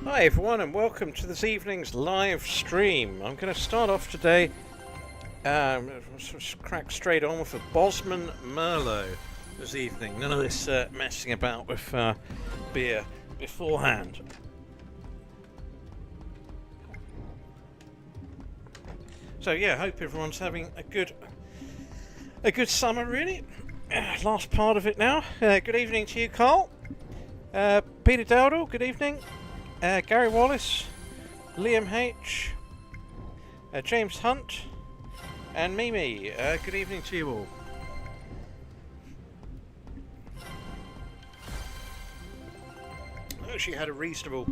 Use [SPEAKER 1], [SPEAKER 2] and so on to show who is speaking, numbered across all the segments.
[SPEAKER 1] Hi everyone and welcome to this evening's live stream. I'm going to start off today, crack straight on with a Bosman Merlot this evening. None of this messing about with beer beforehand. So yeah, hope everyone's having a good summer really. Last part of it now. Good evening to you, Carl. Peter Dowdall, good evening. Gary Wallace, Liam H, James Hunt, and Mimi. Good evening to you all. I actually had a reasonable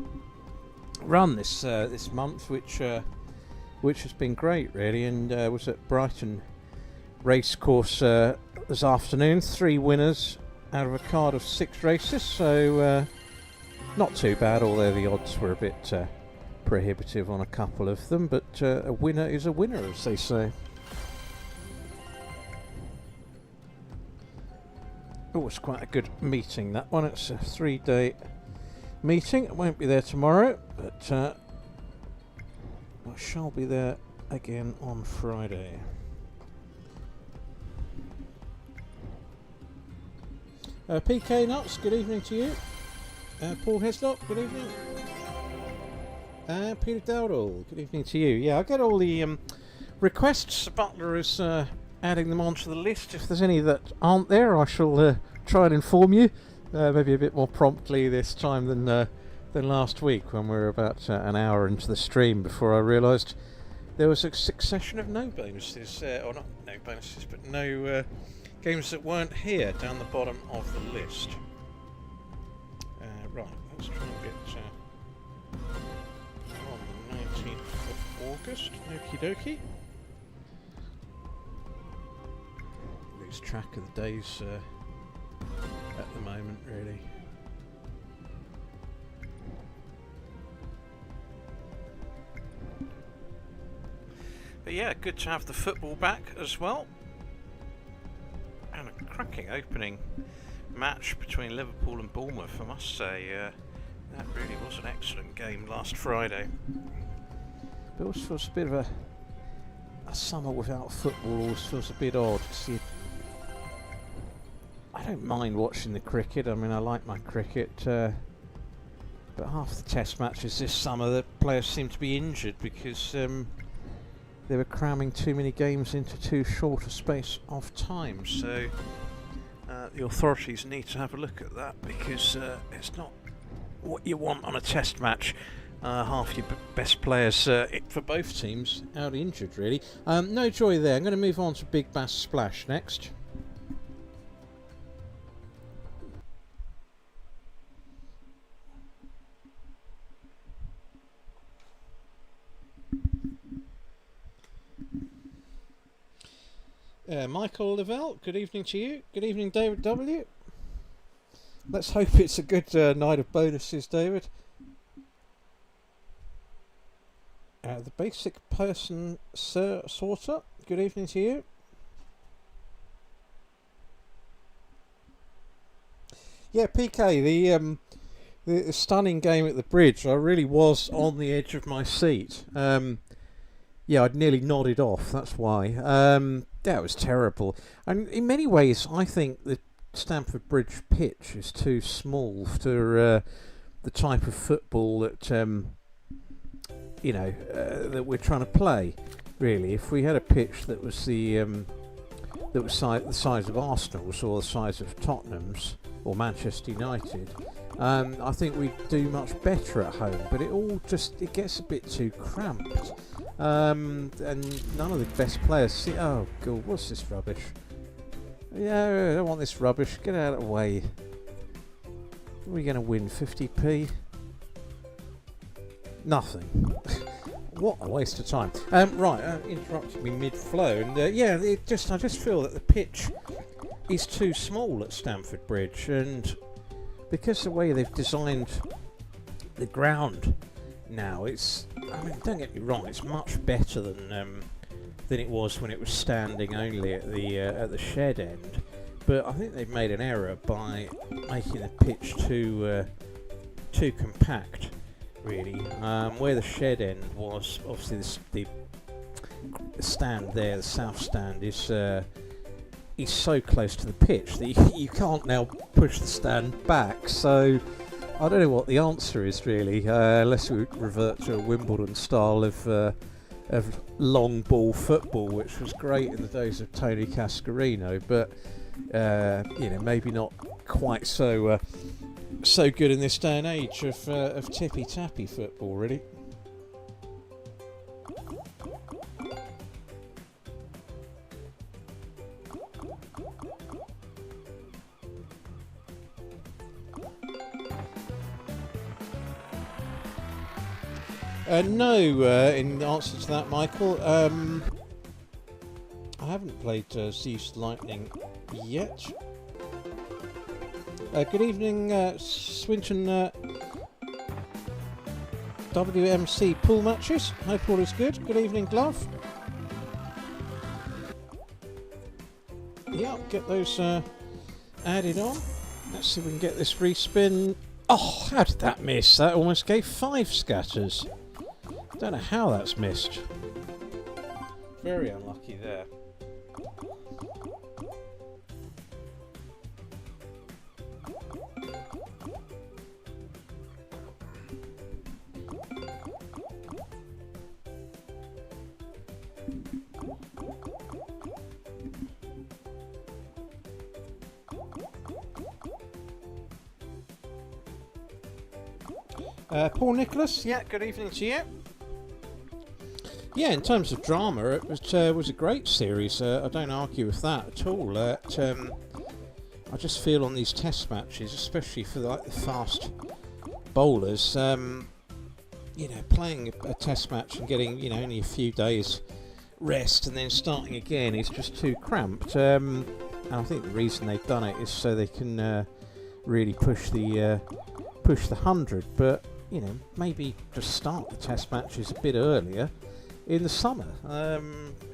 [SPEAKER 1] run this month, which has been great really, and was at Brighton Racecourse this afternoon. 3 winners out of a card of 6 races, so. Not too bad, although the odds were a bit prohibitive on a couple of them, but a winner is a winner, as they say. Oh, it's quite a good meeting, that one. It's a 3-day meeting. I won't be there tomorrow, but I shall be there again on Friday. PK Nuts, good evening to you. Paul Heslop, good evening. Peter Dowdall, good evening to you. Yeah, I get all the requests. Butler is adding them onto the list. If there's any that aren't there, I shall try and inform you. Maybe a bit more promptly this time than last week, when we were about an hour into the stream before I realised there was a succession of no bonuses, or not no bonuses, but no games that weren't here down the bottom of the list. Right, let's try and get on the 19th of August. Okie dokie. Lose track of the days at the moment, really. But yeah, good to have the football back as well. And a cracking opening match between Liverpool and Bournemouth, I must say. That really was an excellent game last Friday. It always feels a bit of a summer without football. Always feels a bit odd. See, I don't mind watching the cricket. I mean, I like my cricket, but half the test matches this summer, the players seem to be injured because they were cramming too many games into too short a space of time. So the authorities need to have a look at that, because it's not what you want on a test match. Half your best players for both teams out injured, really. No joy there. I'm going to move on to Big Bass Splash next. Michael Lavelle, good evening to you. Good evening, David W. Let's hope it's a good night of bonuses, David. The Basic Person Sorter, good evening to you. Yeah, PK, the stunning game at the Bridge. I really was on the edge of my seat. Yeah, I'd nearly nodded off, that's why. That was terrible. And in many ways, I think the Stamford Bridge pitch is too small for the type of football that, that we're trying to play, really. If we had a pitch that was the size of Arsenal's, or the size of Tottenham's, or Manchester United, I think we'd do much better at home. But it gets a bit too cramped. And none of the best players see. Oh god, what's this rubbish? Yeah, I don't want this rubbish. Get out of the way. Are we going to win 50p? Nothing. What a waste of time. Right, interrupted me mid-flow, and I just feel that the pitch is too small at Stamford Bridge, and because the way they've designed the ground now, don't get me wrong, it's much better than it was when it was standing only at the shed end. But I think they've made an error by making the pitch too compact. really. Where the shed end was, obviously the stand there, the south stand, is so close to the pitch that you can't now push the stand back. So I don't know what the answer is really, unless we revert to a Wimbledon style of long ball football, which was great in the days of Tony Cascarino, but maybe not quite so good in this day and age of tippy tappy football, really. No, in answer to that, Michael, I haven't played Zeus Lightning yet. Good evening, Swinton WMC pool matches. Hope all is good. Good evening, Glove. Yeah, get those added on. Let's see if we can get this respin. Oh, how did that miss? That almost gave 5 scatters. Don't know how that's missed. Very unlucky there. Paul Nicholas, yeah, good evening to you. Yeah, in terms of drama, it was a great series. I don't argue with that at all. I just feel on these test matches, especially for the fast bowlers, playing a test match and getting only a few days rest and then starting again is just too cramped. And I think the reason they've done it is so they can really push the 100. But maybe just start the test matches a bit earlier in the summer.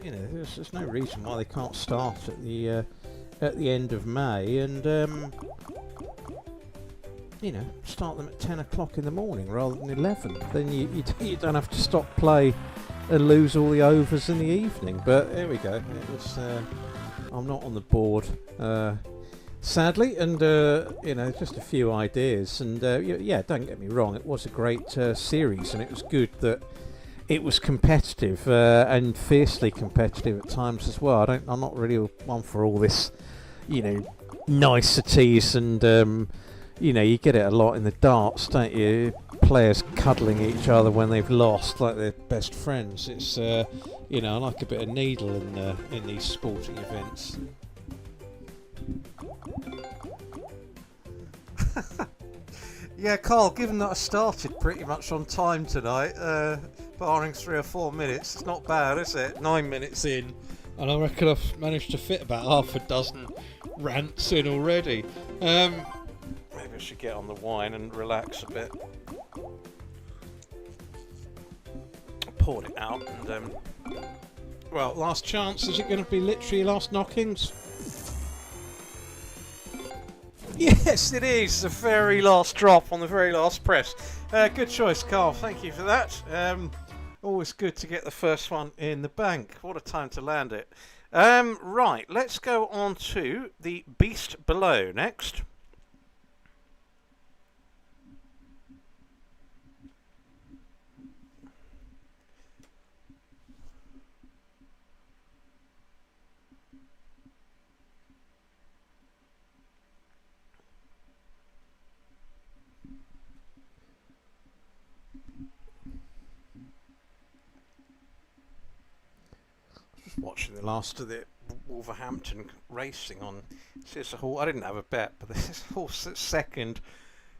[SPEAKER 1] There's no reason why they can't start at the end of May and start them at 10 o'clock in the morning rather than 11. Then you don't have to stop play and lose all the overs in the evening. But there we go. It was I'm not on the board, sadly, and just a few ideas. And yeah, don't get me wrong, it was a great series, and it was good that it was competitive and fiercely competitive at times as well. I'm not really one for all this, niceties and you get it a lot in the darts, don't you? Players cuddling each other when they've lost, like they're best friends. It's I like a bit of needle in these sporting events. Yeah, Carl, given that I started pretty much on time tonight, barring 3 or 4 minutes, it's not bad, is it? 9 minutes in, and I reckon I've managed to fit about half a dozen rants in already. Maybe I should get on the wine and relax a bit. I poured it out and, well, last chance, is it going to be literally last knockings? Yes, it is. The very last drop on the very last press. Good choice, Carl. Thank you for that. Always good to get the first one in the bank. What a time to land it. Right, let's go on to the Beast Below next. Watching the last of the Wolverhampton racing on this horse. I didn't have a bet, but there's a horse that's second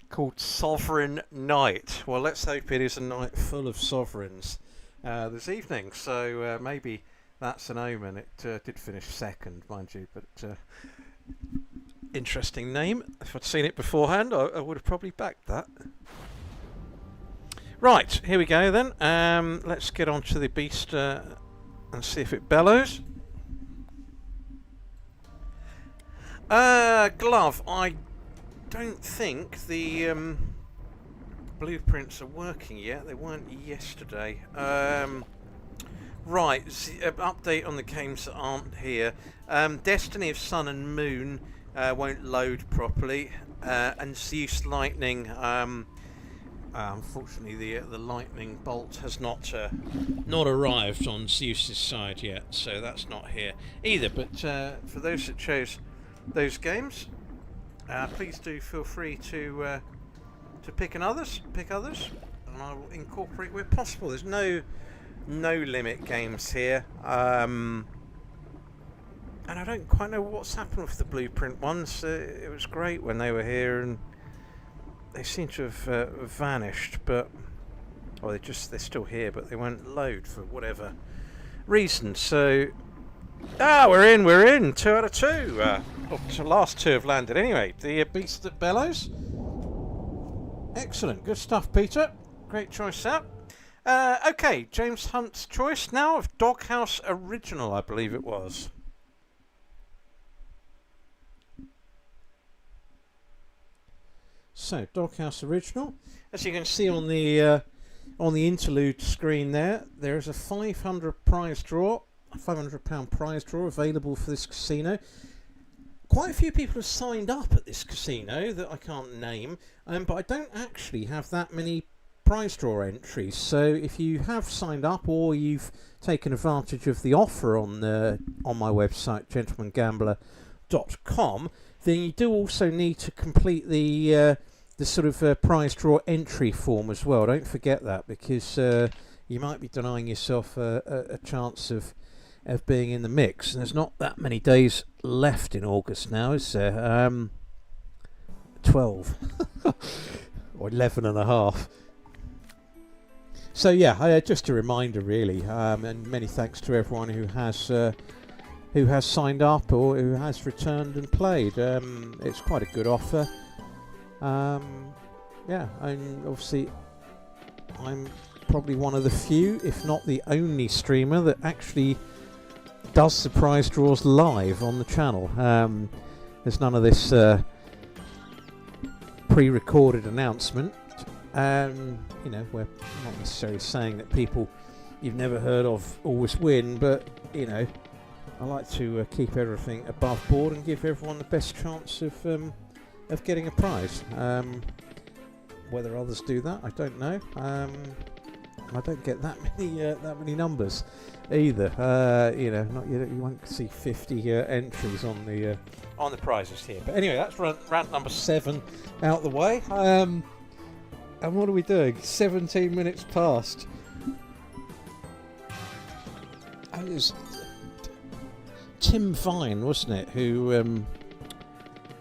[SPEAKER 1] called Sovereign Knight. Well, let's hope it is a night full of sovereigns this evening. So maybe that's an omen. It did finish second, mind you, but interesting name. If I'd seen it beforehand, I would have probably backed that. Right, here we go then. Let's get on to the Beast and see if it bellows. Glove, I don't think the blueprints are working yet. They weren't yesterday. Right, update on the games that aren't here. Destiny of Sun and Moon won't load properly, and Zeus Lightning. Unfortunately, the lightning bolt has not arrived on Zeus's side yet, so that's not here either. But for those that chose those games, please do feel free to pick others, and I will incorporate where possible. There's no limit games here, and I don't quite know what's happened with the blueprint ones. It was great when they were here, and they seem to have vanished, but they're still here, but they won't load for whatever reason. So we're in 2 out of 2. The last 2 have landed anyway. The Beast That Bellows. Excellent, good stuff, Peter. Great choice there. Okay, James Hunt's choice now of Doghouse Original, I believe it was. So, Doghouse Original. As you can see on the interlude screen there is a £500 prize draw, a £500 prize draw available for this casino. Quite a few people have signed up at this casino that I can't name, but I don't actually have that many prize draw entries. So if you have signed up or you've taken advantage of the offer on my website, gentlemangambler.com, then you do also need to complete the sort of prize draw entry form as well. Don't forget that, because you might be denying yourself a chance of being in the mix. And there's not that many days left in August now, is there? 12 or 11 and a half. So yeah, just a reminder really, and many thanks to everyone who has signed up or who has returned and played. It's quite a good offer. Yeah, and obviously I'm probably one of the few, if not the only streamer that actually does surprise draws live on the channel. There's none of this pre-recorded announcement. You know, we're not necessarily saying that people you've never heard of always win, but you know, I like to keep everything above board and give everyone the best chance of getting a prize. Whether others do that, I don't know. I don't get that many numbers either. You know, you won't see 50 entries on the prizes here. But anyway, that's rant number 7 out the way. And what are we doing? 17 minutes past. And it was Tim Vine, wasn't it? Who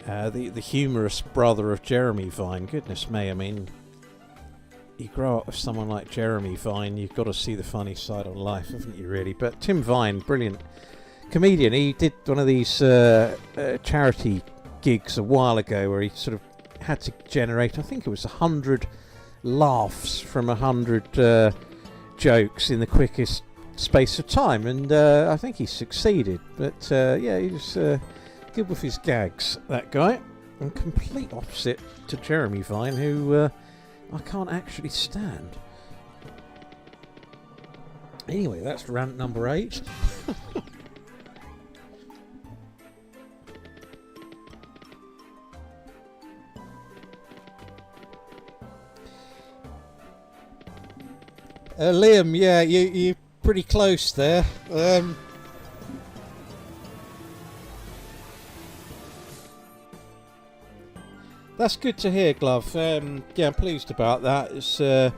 [SPEAKER 1] the humorous brother of Jeremy Vine. Goodness me, I mean, you grow up with someone like Jeremy Vine, you've got to see the funny side of life, haven't you, really? But Tim Vine, brilliant comedian. He did one of these charity gigs a while ago where he sort of had to generate, I think it was 100 laughs from 100 jokes in the quickest space of time, and I think he succeeded. But yeah, he was good with his gags, that guy, and complete opposite to Jeremy Vine, who I can't actually stand. Anyway, that's rant number 8. Liam, yeah, you're pretty close there. That's good to hear, Glove. Yeah, I'm pleased about that. It's and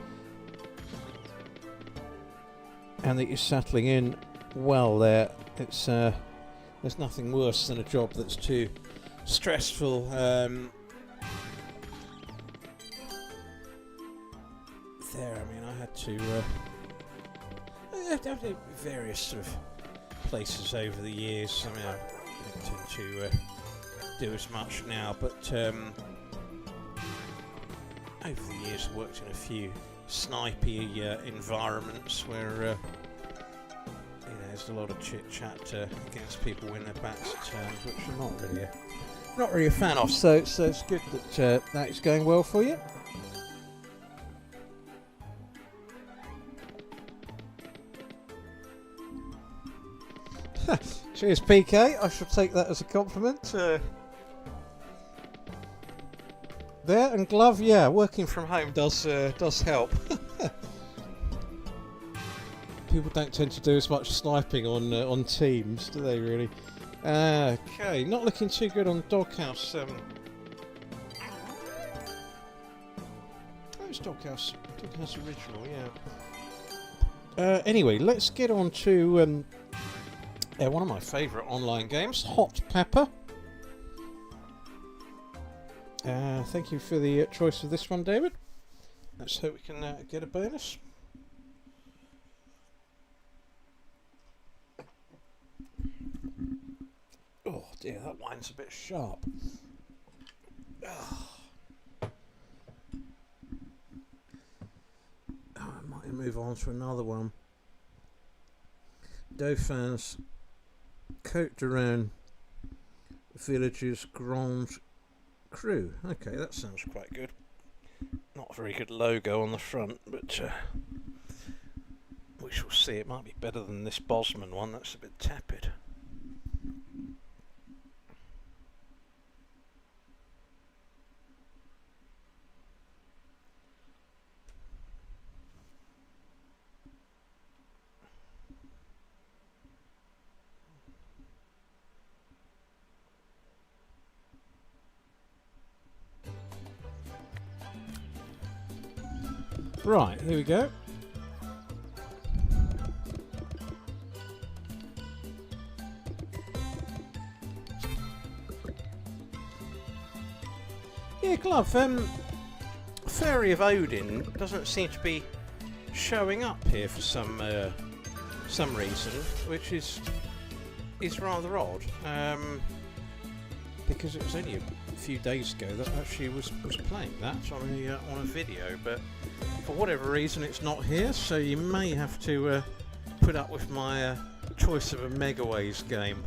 [SPEAKER 1] that you're settling in well there. It's there's nothing worse than a job that's too stressful. There, I mean, I had to various sort of places over the years. I mean, I don't tend to do as much now, but over the years I worked in a few snipey environments where you know, there's a lot of chit chat against people when their backs are turned, which I'm not really a fan of. So it's good that that is going well for you. Cheers, PK. I shall take that as a compliment. There, and Glove, yeah, working from home does help. People don't tend to do as much sniping on Teams, do they really? Okay, not looking too good on Doghouse. Where's Doghouse original? Yeah. Anyway, let's get on to one of my favourite online games, Hot Pepper. Thank you for the choice of this one, David. Let's hope we can get a bonus. Oh dear, that wine's a bit sharp. Oh, I might move on to another one. Dauphin's Côte d'Aron Villages Grand Cru. Okay, that sounds quite good. Not a very good logo on the front, but we shall see. It might be better than this Bosman one. That's a bit tepid. Right, here we go. Yeah, Glove, Fairy of Odin doesn't seem to be showing up here for some reason, which is rather odd. Because it was only a few days ago that actually was playing that on a video, but for whatever reason it's not here, so you may have to put up with my choice of a Megaways game.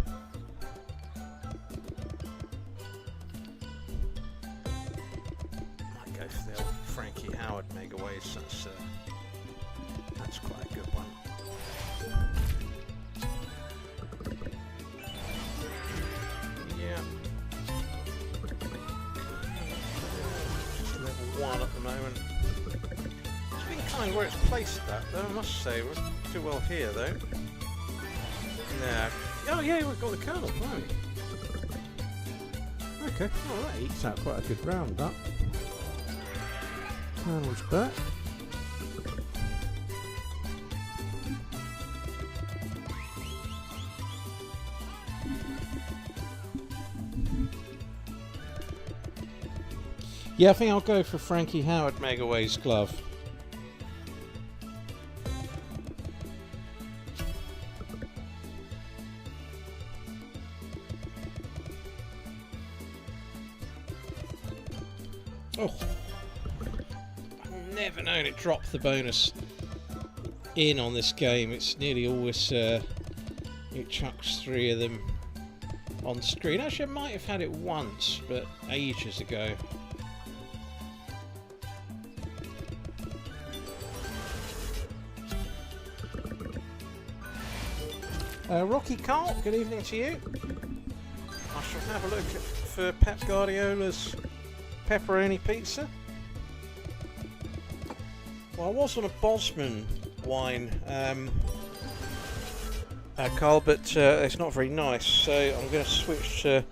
[SPEAKER 1] Might go for the old Frankie Howard Megaways. That's quite a good one. Yeah. Just level 1 at the moment. Kind of where it's placed that though, I must say. We'll do well here though. Nah. Oh yeah, we've got the Colonel, right. Okay, well that eats out quite a good round, that. Colonel's back. Yeah, I think I'll go for Frankie Howard Megaways Glove. Oh, I've never known it drop the bonus in on this game. It's nearly always it chucks 3 of them on screen. Actually, I might have had it once, but ages ago. Rocky Carl, good evening to you. I shall have a look for Pep Guardiola's pepperoni pizza. Well, I was on a Bosman wine, Carl, but it's not very nice, so I'm going to switch to...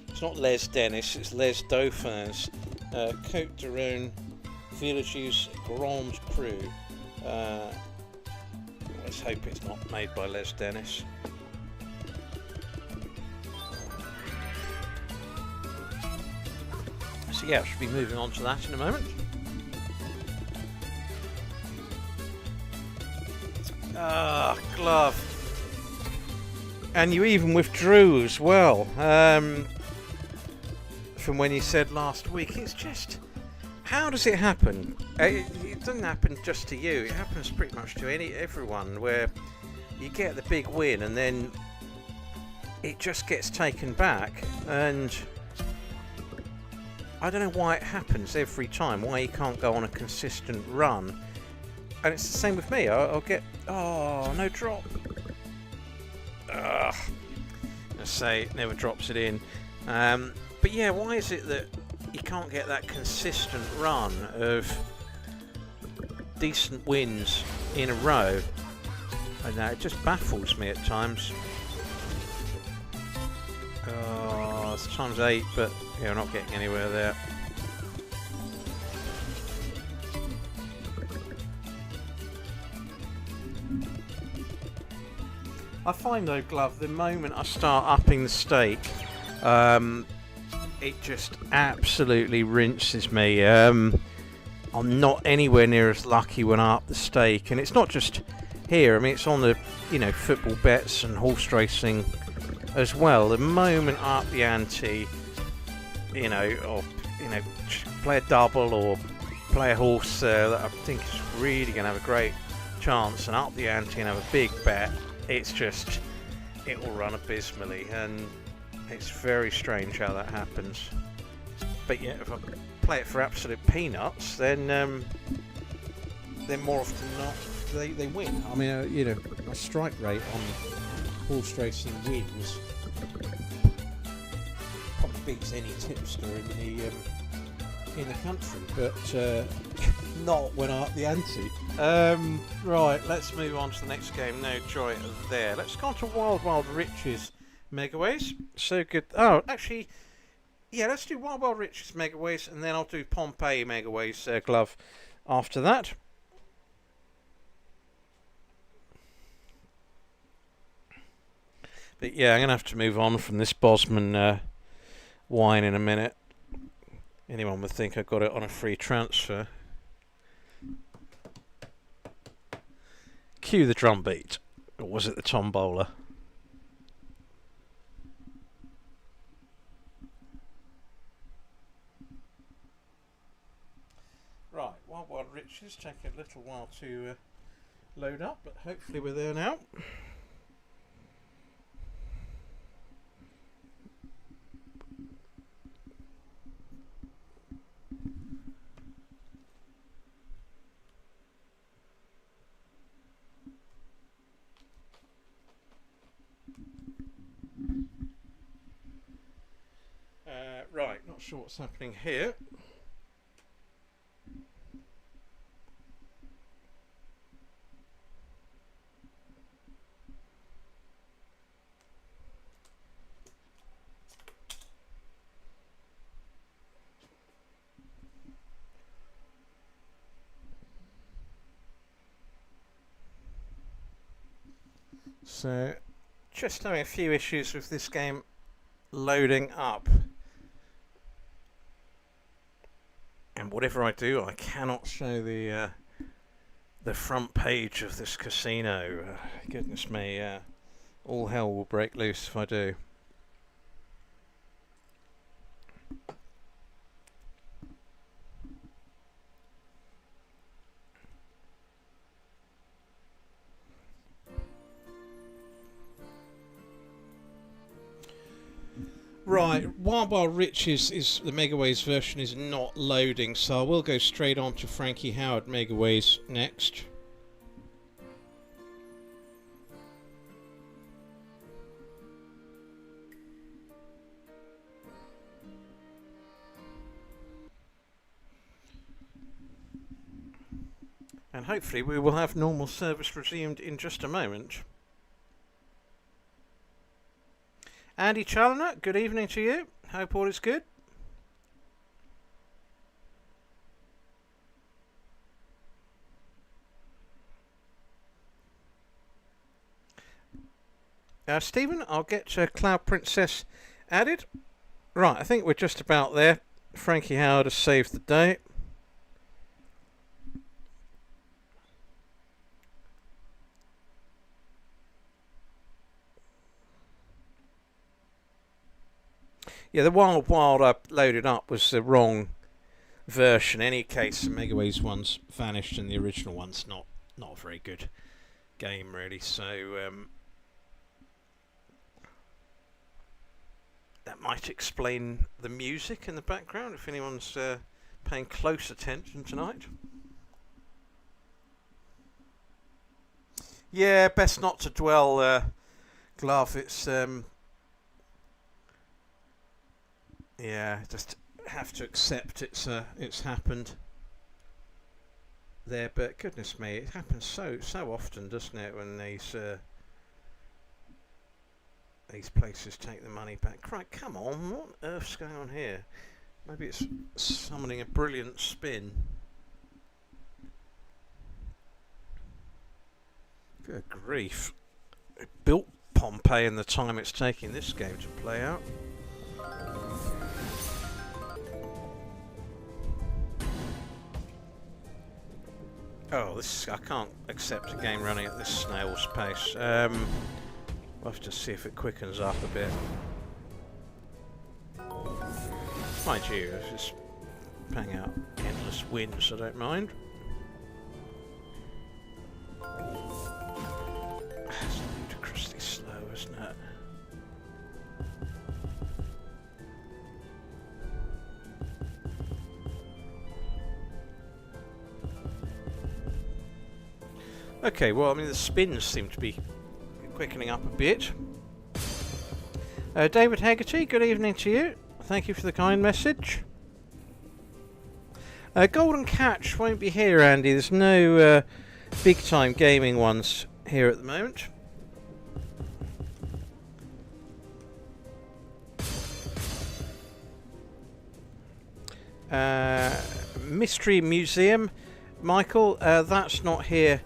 [SPEAKER 1] It's not Les Dennis, it's Les Dauphin's Côte d'Aron Villages Grand Cru. Let's hope it's not made by Les Dennis. So yeah, I should be moving on to that in a moment. Ah, Glove. And you even withdrew as well from when you said last week. It's just, how does it happen? It doesn't happen just to you. It happens pretty much to everyone, where you get the big win and then it just gets taken back. And I don't know why it happens every time. Why you can't go on a consistent run. And it's the same with me. I'll get... Oh, no drop. say, it never drops it in. But yeah, why is it that you can't get that consistent run of decent wins in a row? I know, it just baffles me at times. Oh, it's times 8, but yeah, we're not getting anywhere there. I find though, Glove, the moment I start upping the stake, it just absolutely rinses me. I'm not anywhere near as lucky when I up the stake, and it's not just here. I mean, it's on the football bets and horse racing as well. The moment I up the ante, or play a double or play a horse that I think is really going to have a great chance, and up the ante and have a big bet, it's just, it will run abysmally, and it's very strange how that happens. But yeah, if I play it for absolute peanuts, then more often than not they win. I mean, my strike rate on horse racing wins probably beats any tipster in the country, but not when I up the ante. Right, let's move on to the next game. No joy there. Let's go on to Wild Wild Riches Megaways. So good. Oh, actually, yeah, let's do Wild Wild Riches Megaways, and then I'll do Pompeii Megaways Glove after that. But yeah, I'm going to have to move on from this Bosman wine in a minute. Anyone would think I got it on a free transfer. Cue the drum beat. Or was it the tombola? Right, Wild Wild Riches take a little while to load up, but hopefully we're there now. Right, not sure what's happening here. So, just having a few issues with this game loading up. And whatever I do, I cannot show the front page of this casino. Goodness me, all hell will break loose if I do. Right, Wild Wild Riches is the Megaways version is not loading, so I will go straight on to Frankie Howard Megaways next. And hopefully we will have normal service resumed in just a moment. Andy Challoner, good evening to you. Hope all is good. Stephen, I'll get Cloud Princess added. Right, I think we're just about there. Frankie Howard has saved the day. Yeah, the Wild Wild I loaded up was the wrong version. In any case, the Megaways one's vanished and the original one's not a very good game, really. So that might explain the music in the background if anyone's paying close attention tonight. Yeah, best not to dwell, Glove. It's Yeah, just have to accept it's happened there. But goodness me, it happens so often, doesn't it? When these places take the money back. Crikey, come on, what on earth's going on here? Maybe it's summoning a brilliant spin. Good grief. It built Pompeii in the time it's taking this game to play out. Oh, I can't accept a game running at this snail's pace. We'll have to see if it quickens up a bit. Mind you, it's just bang out endless wins, I don't mind. It's ludicrously slow, isn't it? Okay, well, I mean, the spins seem to be quickening up a bit. David Haggerty, good evening to you. Thank you for the kind message. Golden Catch won't be here, Andy. There's no big-time gaming ones here at the moment. Mystery Museum, Michael, that's not here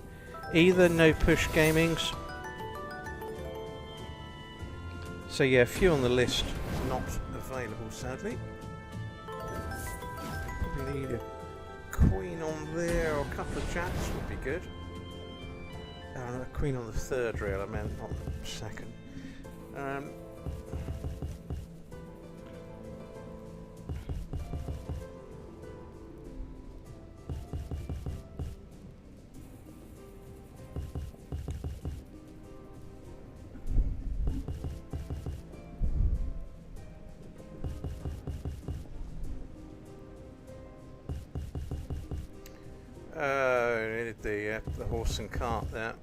[SPEAKER 1] either. No Push Gamings. So yeah, a few on the list not available, sadly. Probably need a queen on there, or a couple of jacks would be good. Oh, no, a queen on the third rail, I meant, not the second. Needed the horse and cart there.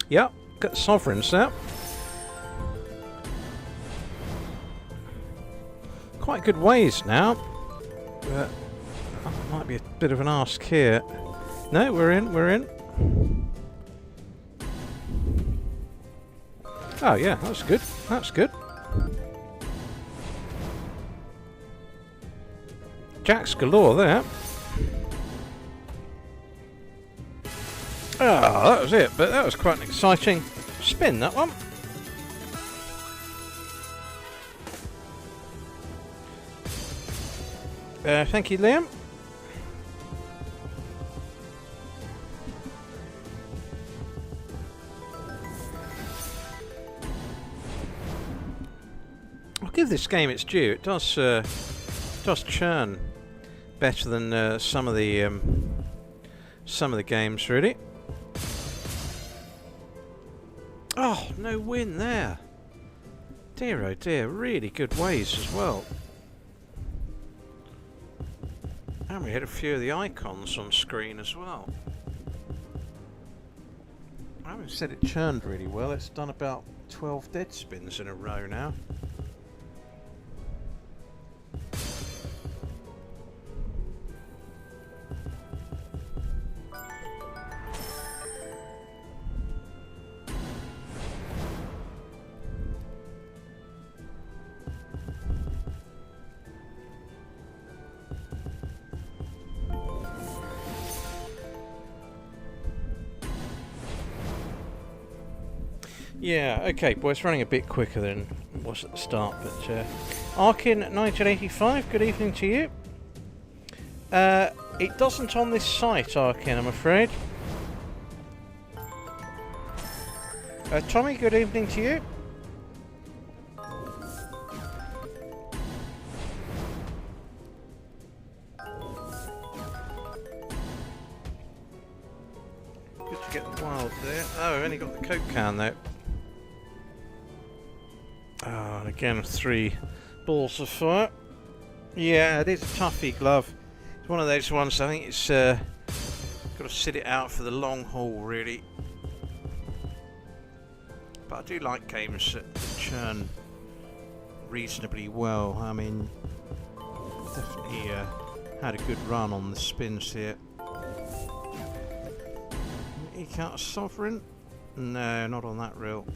[SPEAKER 1] Yep, got sovereigns there. Quite good ways now. But might be a bit of an ask here. No, we're in. Oh yeah, that's good. That's good. Jacks galore there. Oh, that was it, but that was quite an exciting spin, that one. Thank you, Liam. I'll give this game its due. It does churn better than some of the games, really. Oh, no win there. Dear oh dear, really good ways as well. And we had a few of the icons on screen as well. I haven't said it churned really well. It's done about 12 dead spins in a row now. Yeah, okay, well, it's running a bit quicker than it was at the start, but Arkin 1985, good evening to you. It doesn't on this site, Arkin, I'm afraid. Tommy, good evening to you. Good to get the wild there. Oh, I've only got the Coke can though. Oh, and again 3 balls of fire. Yeah, it is a toughie glove. It's one of those ones, I think it's got to sit it out for the long haul, really. But I do like games that churn reasonably well. I mean, definitely had a good run on the spins here. Eke out a sovereign? No, not on that reel.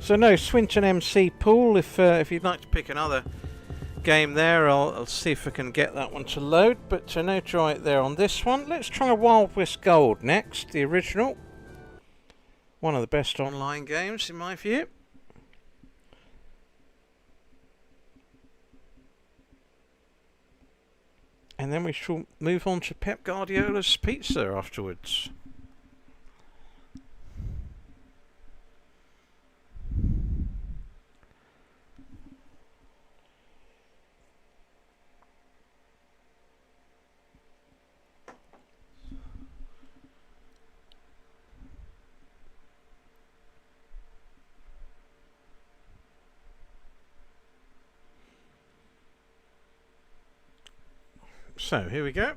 [SPEAKER 1] So no, Swinton MC pool. If you'd like to pick another game there, I'll see if I can get that one to load. But no try it there on this one. Let's try Wild West Gold next, the original. One of the best online games in my view. And then we shall move on to Pep Guardiola's Pizza afterwards. So, here we go.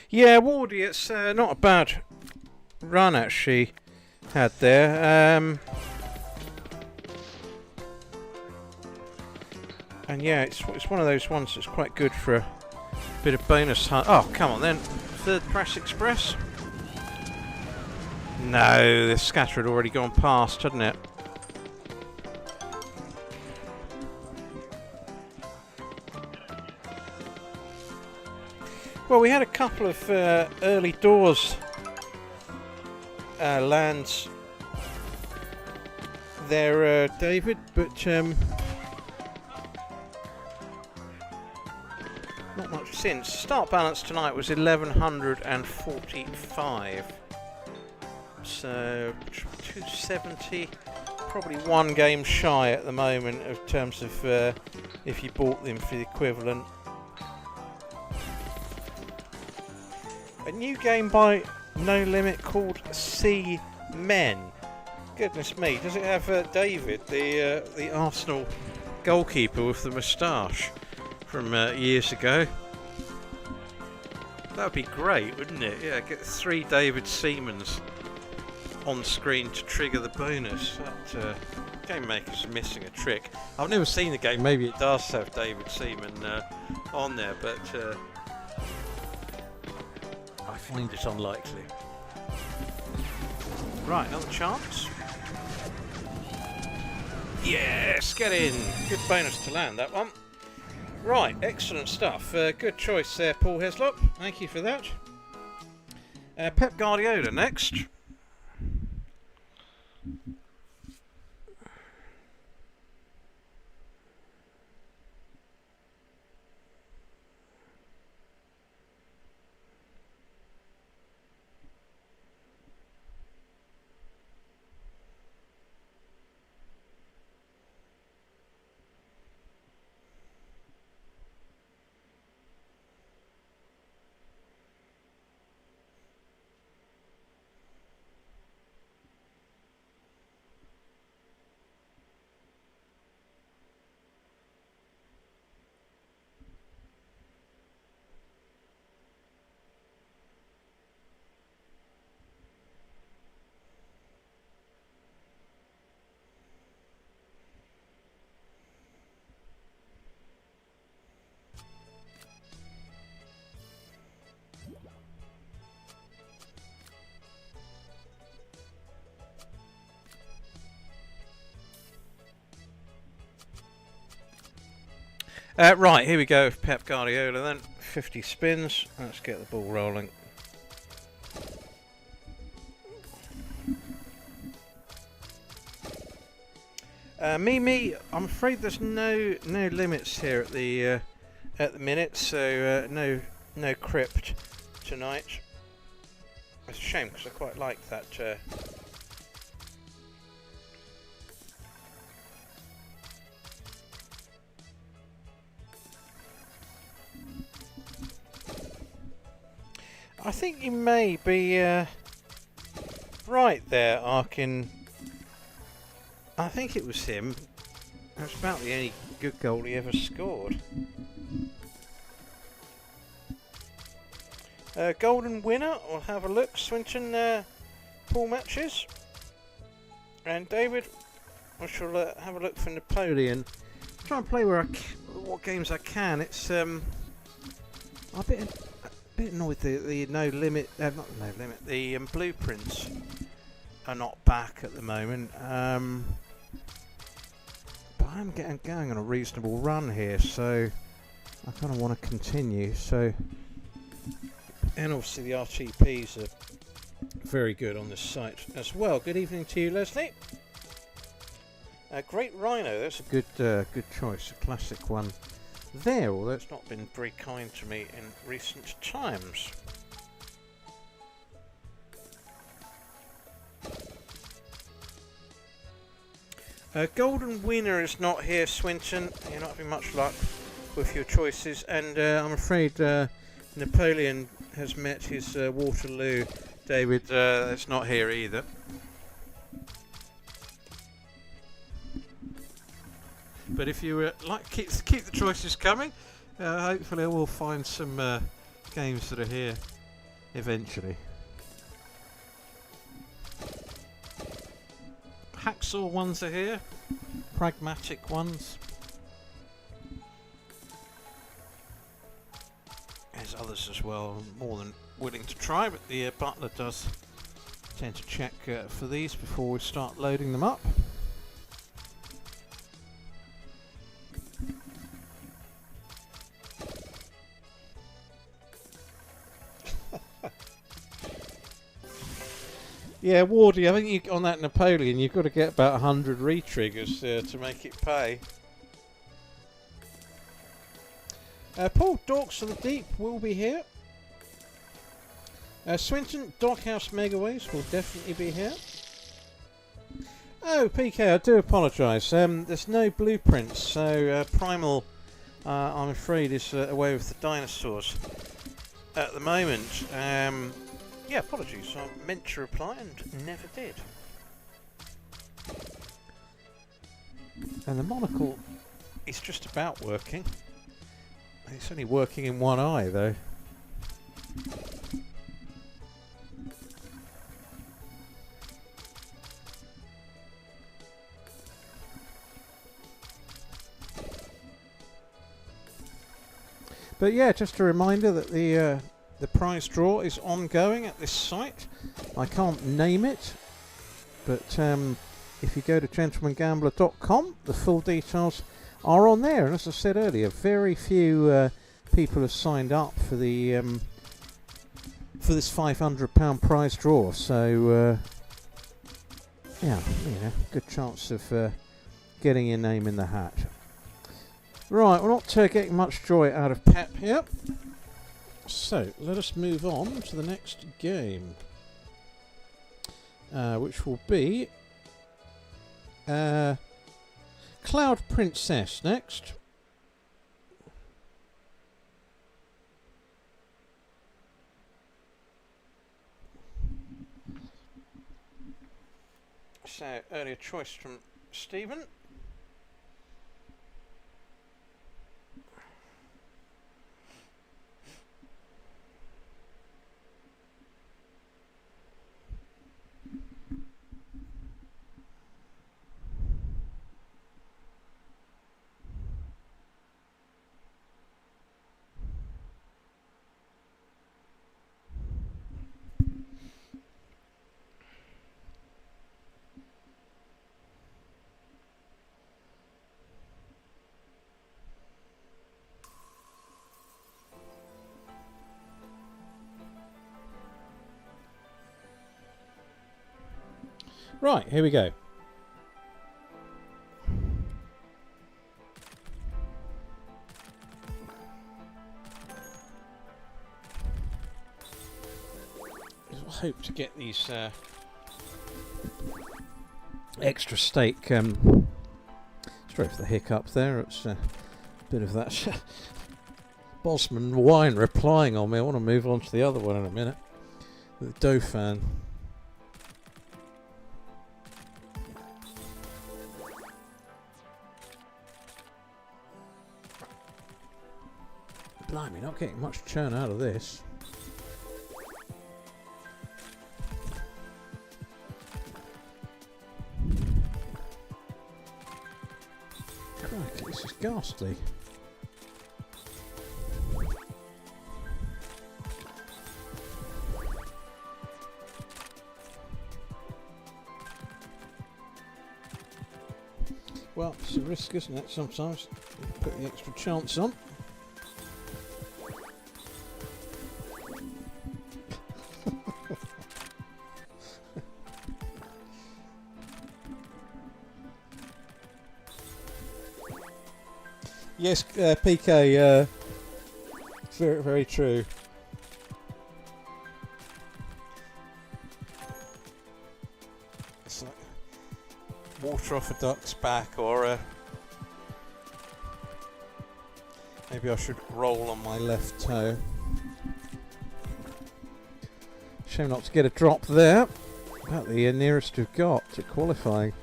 [SPEAKER 1] Yeah, Wardy, it's not a bad run actually had there. And yeah, it's one of those ones that's quite good for a bit of bonus hunt. Oh, come on then. Third Press Express. No, the scatter had already gone past, hadn't it? Well, we had a couple of early doors lands there, David, but not much since. Start balance tonight was 1145. So 270, probably one game shy at the moment in terms of if you bought them for the equivalent. A new game by No Limit called Sea Men. Goodness me, does it have David, the Arsenal goalkeeper with the moustache from years ago? That would be great, wouldn't it? Yeah, get 3 David Seamans on screen to trigger the bonus. That Game Maker's missing a trick. I've never seen the game, maybe it does have David Seaman on there, but I find it unlikely. Right, another chance. Yes, get in. Good bonus to land that one. Right, excellent stuff. Good choice there, Paul Heslop. Thank you for that. Pep Guardiola next. Right, here we go with Pep Guardiola then. 50 spins. Let's get the ball rolling. Mimi, I'm afraid there's no limits here at the minute, so no crypt tonight. It's a shame because I quite like that. I think you may be right there, Arkin. I think it was him. That's about the only good goal he ever scored. Golden winner, we'll have a look. Swinton pool matches. And David, I shall have a look for Napoleon. Try and play what games I can. It's I'm a bit annoyed the no limit, not no limit. The blueprints are not back at the moment. But I'm going on a reasonable run here, so I kind of want to continue. So, and obviously the RTPs are very good on this site as well. Good evening to you, Leslie. Great Rhino, that's a good choice, a classic one there, although it's not been very kind to me in recent times. Golden winner is not here, Swinton. You're not having much luck with your choices, and I'm afraid Napoleon has met his Waterloo. David, it's not here either. But if you like, keep the choices coming. Hopefully, we'll find some games that are here eventually. Hacksaw ones are here, pragmatic ones. There's others as well. I'm more than willing to try, but the butler does tend to check for these before we start loading them up. Yeah, Wardy, I think on that Napoleon you've got to get about 100 re-triggers to make it pay. Paul Dorks of the Deep will be here. Swinton Doghouse Megaways will definitely be here. Oh, PK, I do apologise. There's no blueprints, so Primal, I'm afraid, is away with the dinosaurs at the moment. Yeah, apologies. I meant to reply and never did. And the monocle is just about working. It's only working in one eye, though. But yeah, just a reminder that the prize draw is ongoing at this site. I can't name it, but if you go to gentlemangambler.com, the full details are on there. And as I said earlier, very few people have signed up for the for this £500 prize draw. So yeah, you know, good chance of getting your name in the hat. Right, we're not getting much joy out of Pep here. So, let us move on to the next game, which will be Cloud Princess next. So, earlier choice from Stephen. Right, here we go. hope to get these extra stake. Sorry for the hiccup there. It's a bit of that Bosman wine replying on me. I want to move on to the other one in a minute. The Dauphin. Blimey, not getting much churn out of this. Crikey, this is ghastly. Well, it's a risk, isn't it, sometimes? You put the extra chance on. Yes, PK, very, very true. It's like water off a duck's back, or maybe I should roll on my left toe. Shame not to get a drop there. About the nearest we've got to qualifying.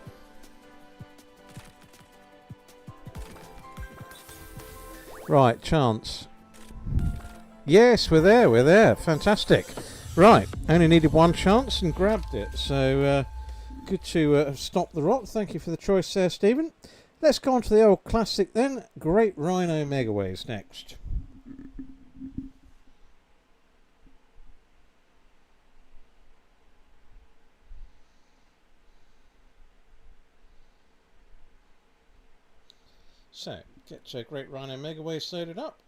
[SPEAKER 1] Right, chance. Yes, we're there. Fantastic. Right, only needed one chance and grabbed it. So, good to stop the rot. Thank you for the choice there, Stephen. Let's go on to the old classic then. Great Rhino Megaways next. So, get Great Rhino Megaways loaded up.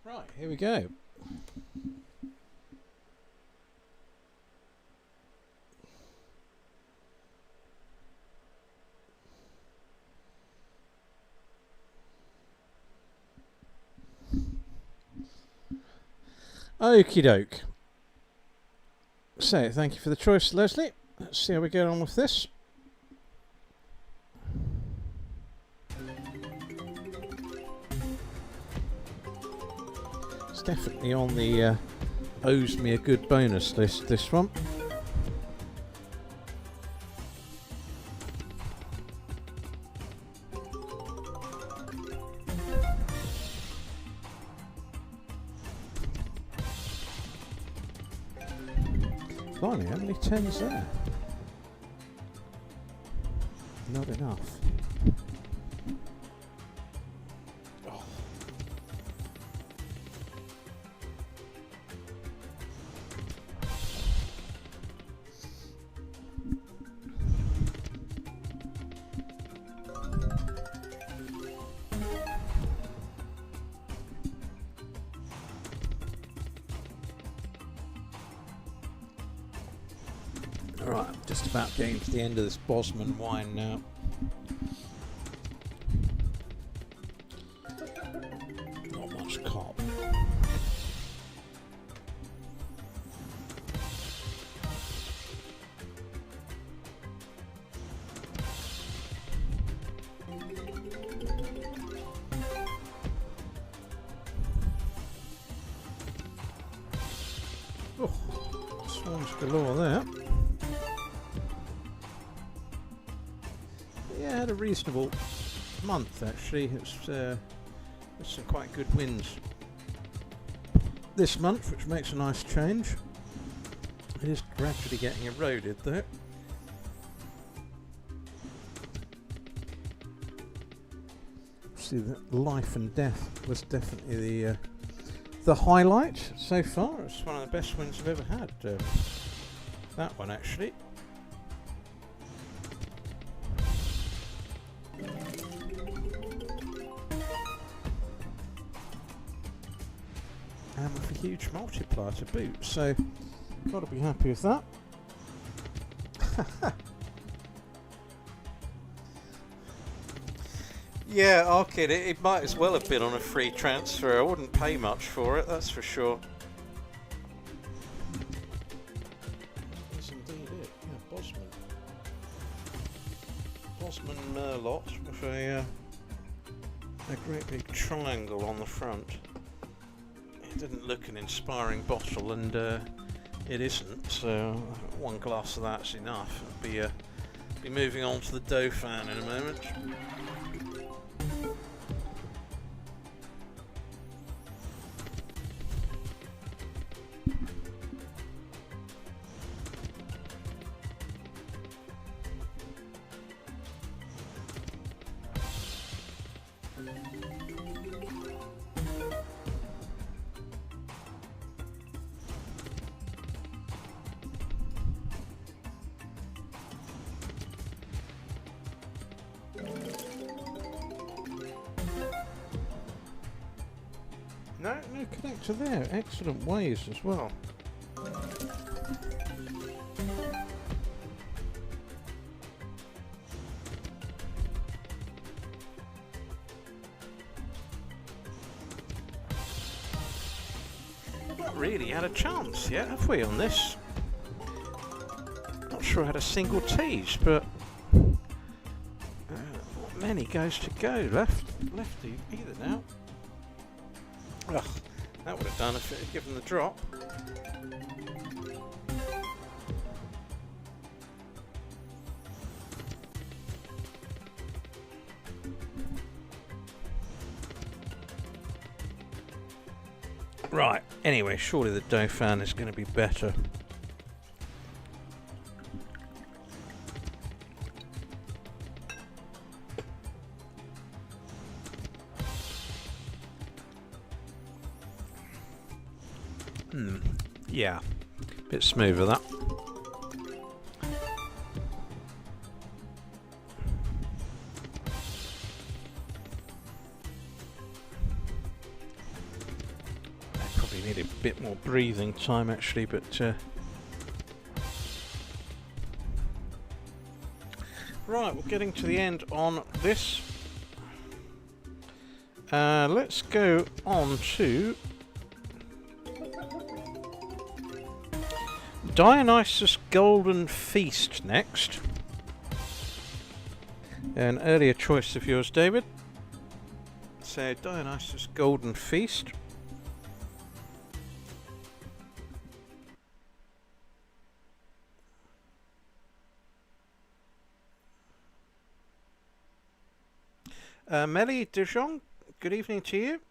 [SPEAKER 1] Right, here we go. Okie doke. So, thank you for the choice, Leslie. Let's see how we get on with this. It's definitely on the owes me a good bonus list, this one. Blimey, how many tens there? Not enough. Oh. Alright, I'm just about getting to the end of this Bosman wine now. Not much cop. Oh, swans galore there. Yeah, had a reasonable month actually. It's there's some quite good wins this month, which makes a nice change. It is gradually getting eroded though. See, the life and death was definitely the highlight so far. It's one of the best wins I've ever had. That one actually. and with a huge multiplier to boot, so got to be happy with that. Yeah, Arkid, it might as well have been on a free transfer. I wouldn't pay much for it, that's for sure. That's indeed it. Yeah, Bosman Merlot with a great big triangle on the front. It didn't look an inspiring bottle, and it isn't. So one glass of that's enough. I'll be moving on to the Dauphin in a moment. No connector there. Excellent ways as well. Not really had a chance yet, have we, on this? Not sure I had a single tease, but not many goes to go. Lefty either now. Ugh, that would have done if it had given the drop. Right, anyway, surely the Dauphin is going to be better. Yeah, bit smoother that. I probably need a bit more breathing time actually, but right, we're getting to the end on this. Let's go on to Dionysus Golden Feast next. An earlier choice of yours, David. So Dionysus Golden Feast. Melly de Jong, good evening to you.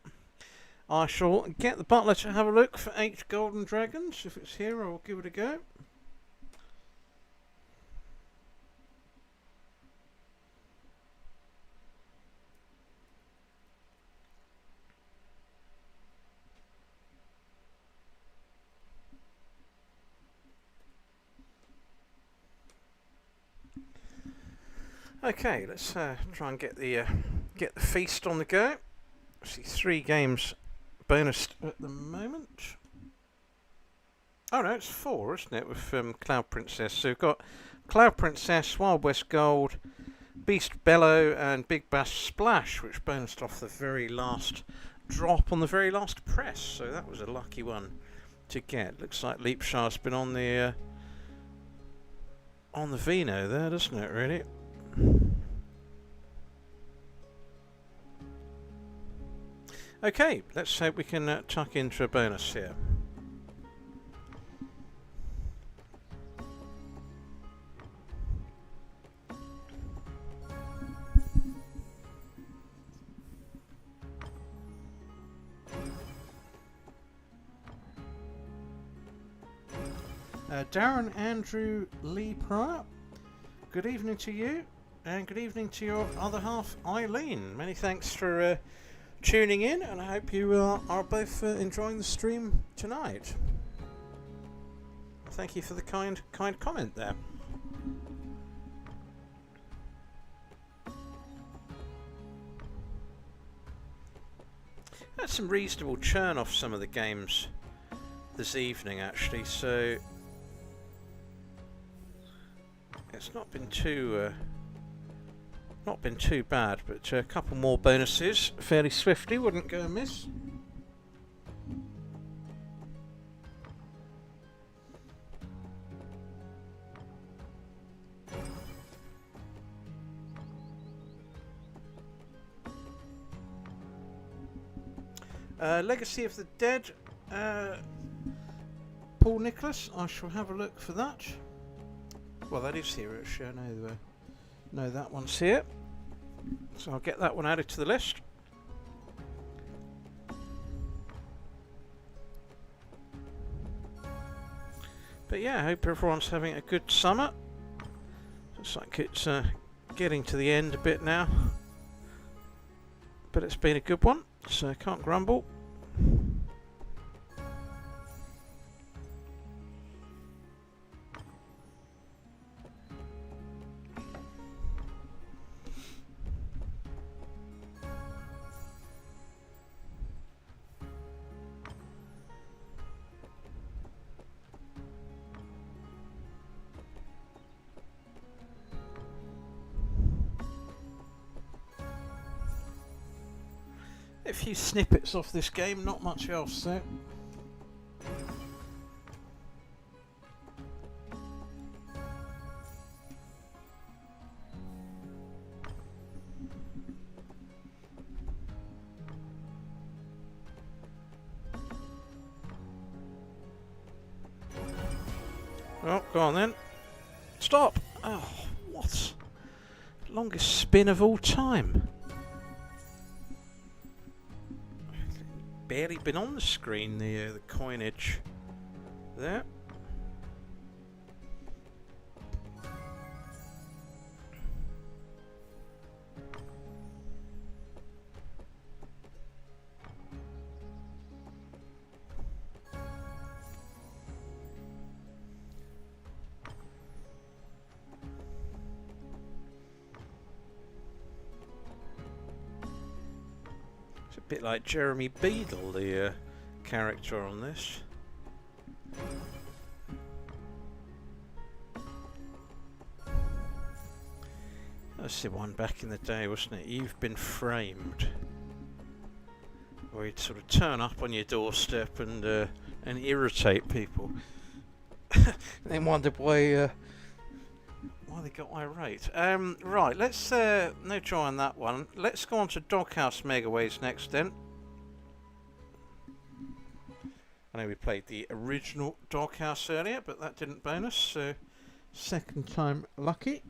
[SPEAKER 1] I shall get the butler to have a look for 8 golden dragons. If it's here, I'll give it a go. Okay, let's try and get the feast on the go. See, 3 games bonus at the moment. Oh no, it's 4, isn't it, with Cloud Princess. So we've got Cloud Princess, Wild West Gold, Beast Bellow, and Big Bass Splash, which bonused off the very last drop on the very last press. So that was a lucky one to get. Looks like Leapshire's been on the Vino there, doesn't it, really? Okay, let's hope we can tuck into a bonus here. Darren Andrew Lee Pryor, good evening to you, and good evening to your other half, Eileen. Many thanks for tuning in, and I hope you are both enjoying the stream tonight. Thank you for the kind comment there. Had some reasonable churn off some of the games this evening, actually, so it's not been too bad. But a couple more bonuses fairly swiftly wouldn't go amiss. Legacy of the Dead, Paul Nicholas. I shall have a look for that. Well, that is here actually. I know that one's here, so I'll get that one added to the list. But yeah, I hope everyone's having a good summer. Looks like it's getting to the end a bit now, but it's been a good one, so I can't grumble. A few snippets off this game, not much else though. Well, go on then. Stop! Oh, what? Longest spin of all time. Barely been on the screen, the coinage there. It's a bit like Jeremy Beadle, the character on this. That's the one back in the day, wasn't it? You've Been Framed, where you'd sort of turn up on your doorstep and irritate people, and then wonder why they got irate. Right, let's no try on that one. Let's go on to Doghouse Megaways next then. I know we played the original Doghouse earlier, but that didn't bonus, so second time lucky.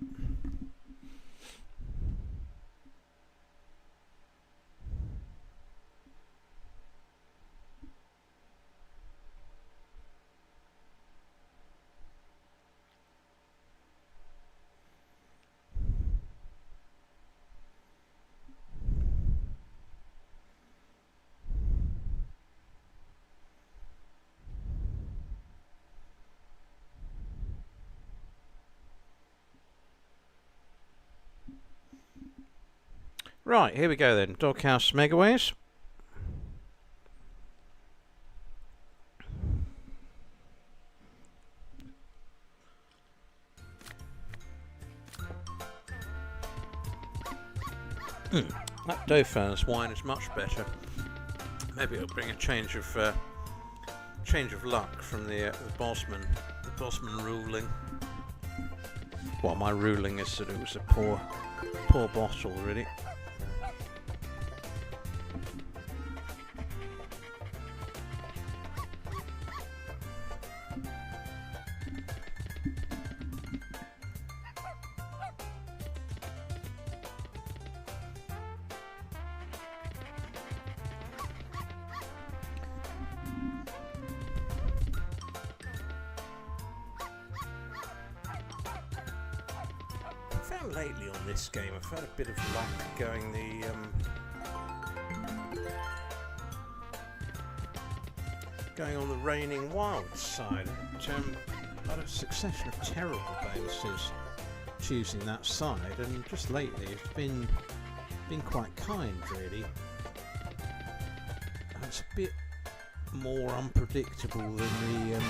[SPEAKER 1] Right, here we go then. Doghouse Megaways. That Dauphin's wine is much better. Maybe it'll bring a change of luck from the Bosman ruling. Well, my ruling is that it was a poor bottle, really. Lately on this game, I've had a bit of luck going on the Raining Wild side. I've had a succession of terrible bonuses choosing that side, and just lately it's been quite kind, really. it's a bit more unpredictable than the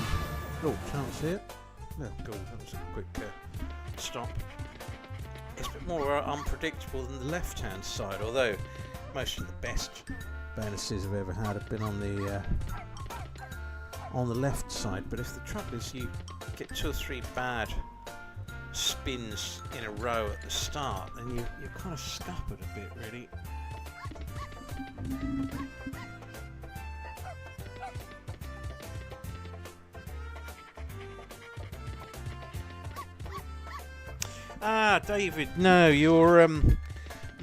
[SPEAKER 1] oh, chance here. No, goal. That was a quick stop. It's a bit more unpredictable than the left-hand side, although most of the best bonuses I've ever had have been on the left side. But if the trouble is you get 2 or 3 bad spins in a row at the start, then you're kind of scuppered a bit, really. Ah, David, no, you're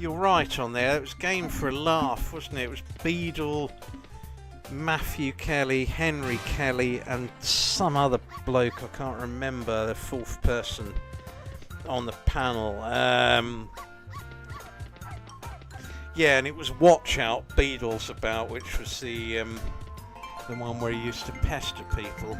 [SPEAKER 1] right on there. It was Game for a Laugh, wasn't it? It was Beadle, Matthew Kelly, Henry Kelly, and some other bloke. I can't remember the 4th person on the panel. Yeah, and it was Watch Out Beadle's about, which was the one where he used to pester people.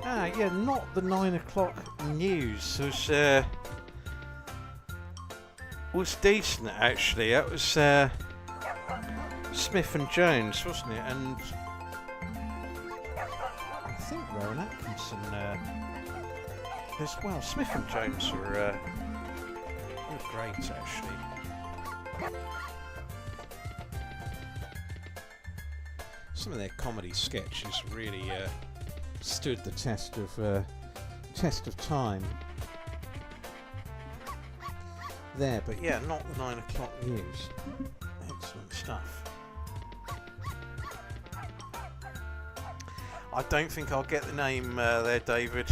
[SPEAKER 1] Ah, yeah, not the 9 o'clock news. Was decent actually. That was Smith and Jones, wasn't it? And I think Rowan Atkinson as well. Smith and Jones were great actually. Some of their comedy sketches really stood the test of time there, but yeah, not the 9 o'clock news. Excellent stuff. I don't think I'll get the name there, David.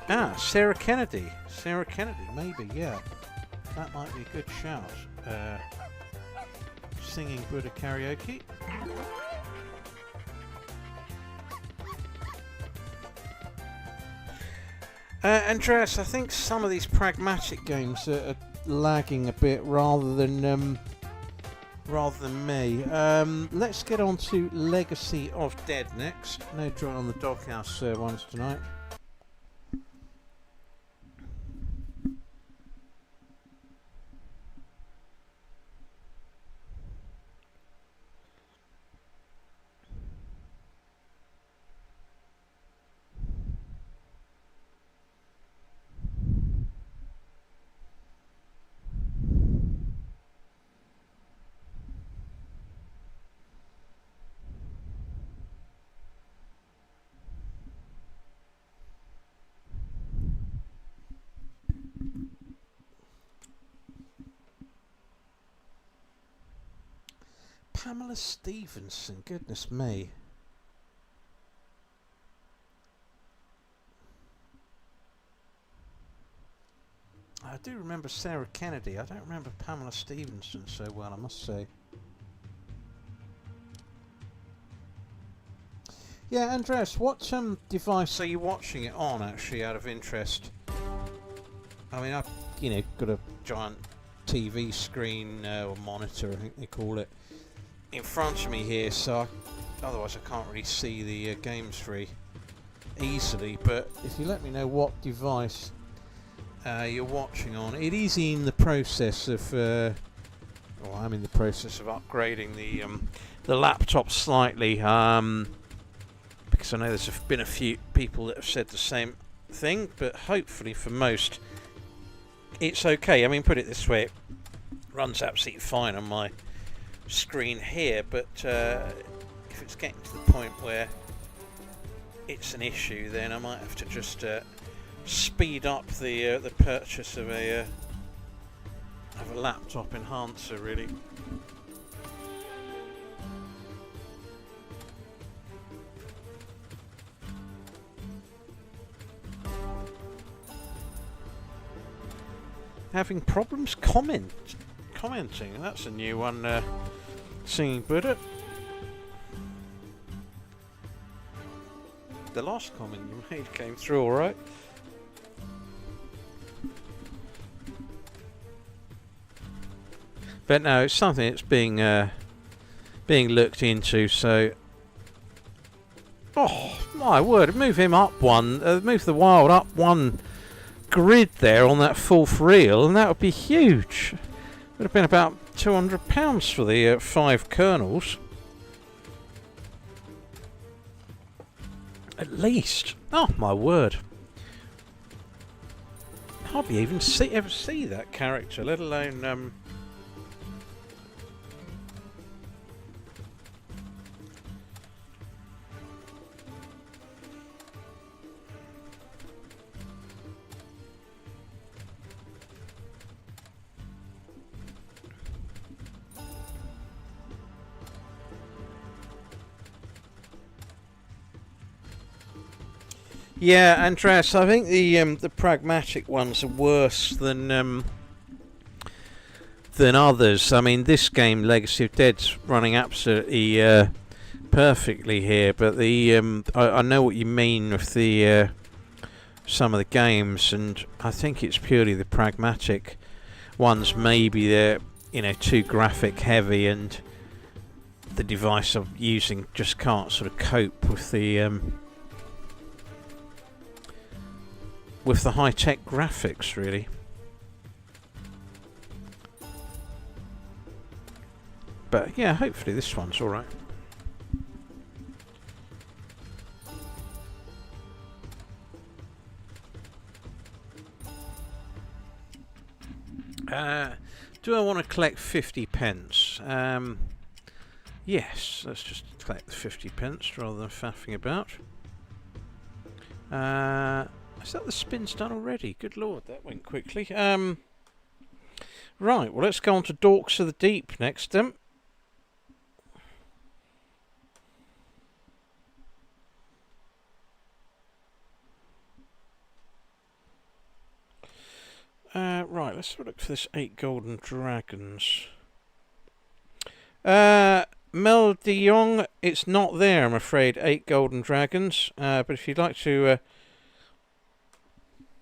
[SPEAKER 1] Ah, Sarah Kennedy, maybe, yeah, that might be a good shout. Singing Buddha karaoke. Andreas, I think some of these pragmatic games are lagging a bit rather than me. Let's get on to Legacy of Dead next. No drawing on the Doghouse ones tonight. Pamela Stevenson, goodness me. I do remember Sarah Kennedy. I don't remember Pamela Stevenson so well, I must say. Yeah, Andreas, what device are you watching it on, actually, out of interest? I mean, I've, got a giant TV screen, or monitor, I think they call it, in front of me here, so otherwise I can't really see the games very easily. But if you let me know what device you're watching on, it is in the process of I'm in the process of upgrading the laptop slightly, because I know there's been a few people that have said the same thing, but hopefully for most it's okay. I mean, put it this way, it runs absolutely fine on my screen here, but if it's getting to the point where it's an issue, then I might have to just speed up the purchase of a laptop enhancer, really. Having problems commenting. That's a new one. Singing Buddha. The last comment you made came through all right. But no, it's something that's being looked into. So, oh my word! Move him up one. Move the Wild up one grid there on that fourth reel, and that would be huge. Would have been about £200 for the 5 kernels. At least. Oh my word! Hardly even ever see that character, let alone Yeah, Andreas, I think the pragmatic ones are worse than others. I mean, this game, Legacy of Dead's running absolutely perfectly here, but the I know what you mean with the some of the games, and I think it's purely the pragmatic ones. Maybe they're too graphic heavy, and the device I'm using just can't sort of cope with the high-tech graphics, really. But yeah, hopefully this one's alright. Do I want to collect 50 pence? Yes, let's just collect the 50 pence rather than faffing about. Is that the spins done already? Good lord, that went quickly. Right, well, let's go on to Dorks of the Deep next then. Right, let's have a look for this 8 Golden Dragons. Mel de Jong, it's not there, I'm afraid, 8 Golden Dragons. But if you'd like to...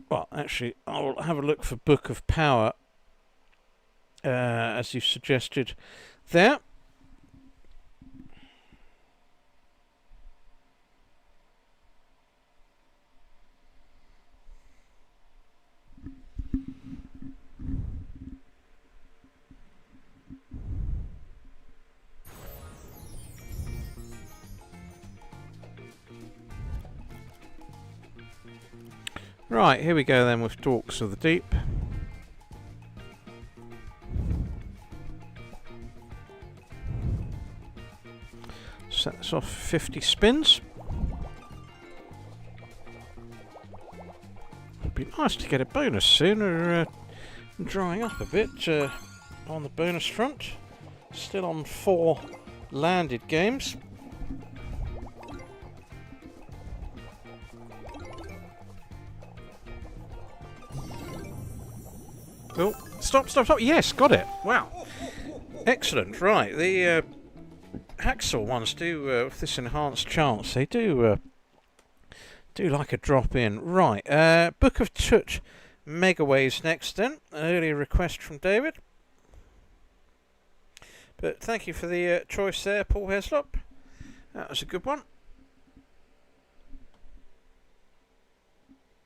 [SPEAKER 1] well, actually, I'll have a look for Book of Power, as you suggested there. Right, here we go then with Dorks of the Deep. Set this off 50 spins. It'd be nice to get a bonus soon. We're drying up a bit on the bonus front. Still on 4 landed games. Oh, stop. Yes, got it. Wow. Excellent. Right, the Hacksaw ones do, with this enhanced chance, they do like a drop in. Right, Book of Tut Megaways next then. An earlier request from David. But thank you for the choice there, Paul Heslop. That was a good one.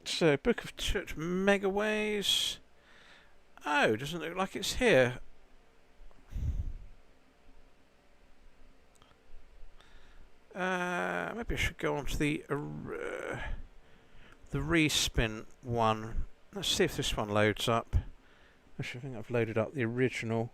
[SPEAKER 1] So, Book of Tut Megaways. Oh, doesn't look like it's here. Maybe I should go on to the respin one. Let's see if this one loads up. Actually, I think I've loaded up the original.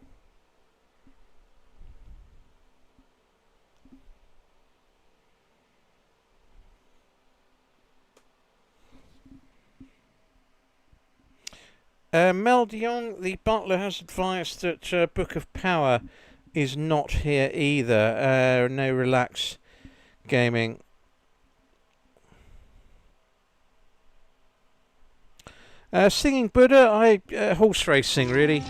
[SPEAKER 1] Mel de Jong, the butler, has advised that Book of Power is not here either. No Relax Gaming. Singing Buddha, horse racing really.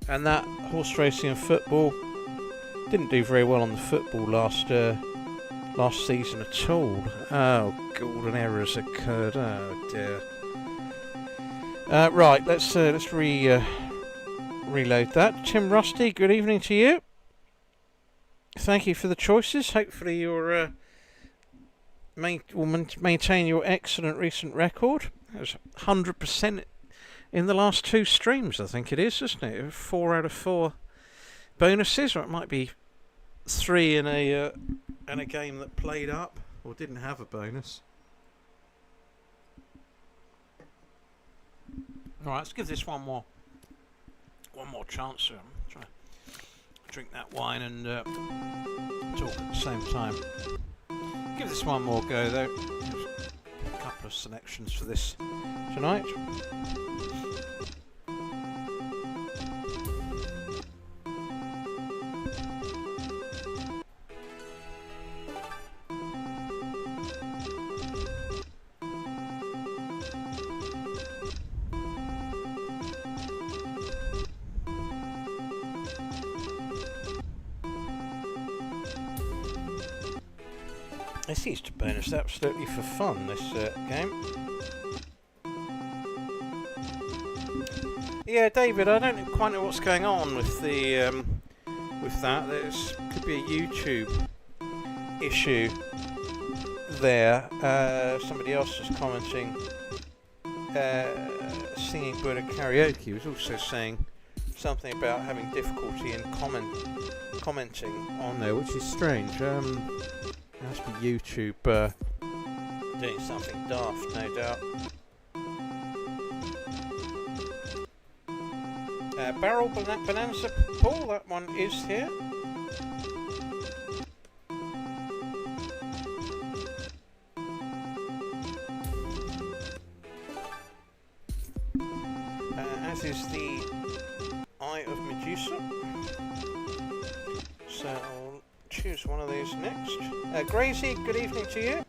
[SPEAKER 1] And that horse racing and football didn't do very well on the football last season at all. Oh, golden errors occurred. Oh dear. Right, let's reload that. Tim Rusty, good evening to you. Thank you for the choices. Hopefully you're will maintain your excellent recent record. It was 100% in the last 2 streams, I think it is, isn't it? 4 out of 4 bonuses, or it might be 3 in a game that played up or didn't have a bonus. Right, let's give this one more chance. Try to drink that wine and talk at the same time. Give this one more go though. A couple of selections for this tonight. This used to bonus absolutely for fun, this game. Yeah, David, I don't quite know what's going on with the with that. There could be a YouTube issue there. Somebody else was commenting. Singing Buddha Karaoke was also saying something about having difficulty in commenting on there, which is strange. It must be YouTube doing something daft, no doubt. Barrel Bonanza Paul, that one is here. As is the Eye of Medusa. So I'll choose one of these next. Gracie, good evening to you.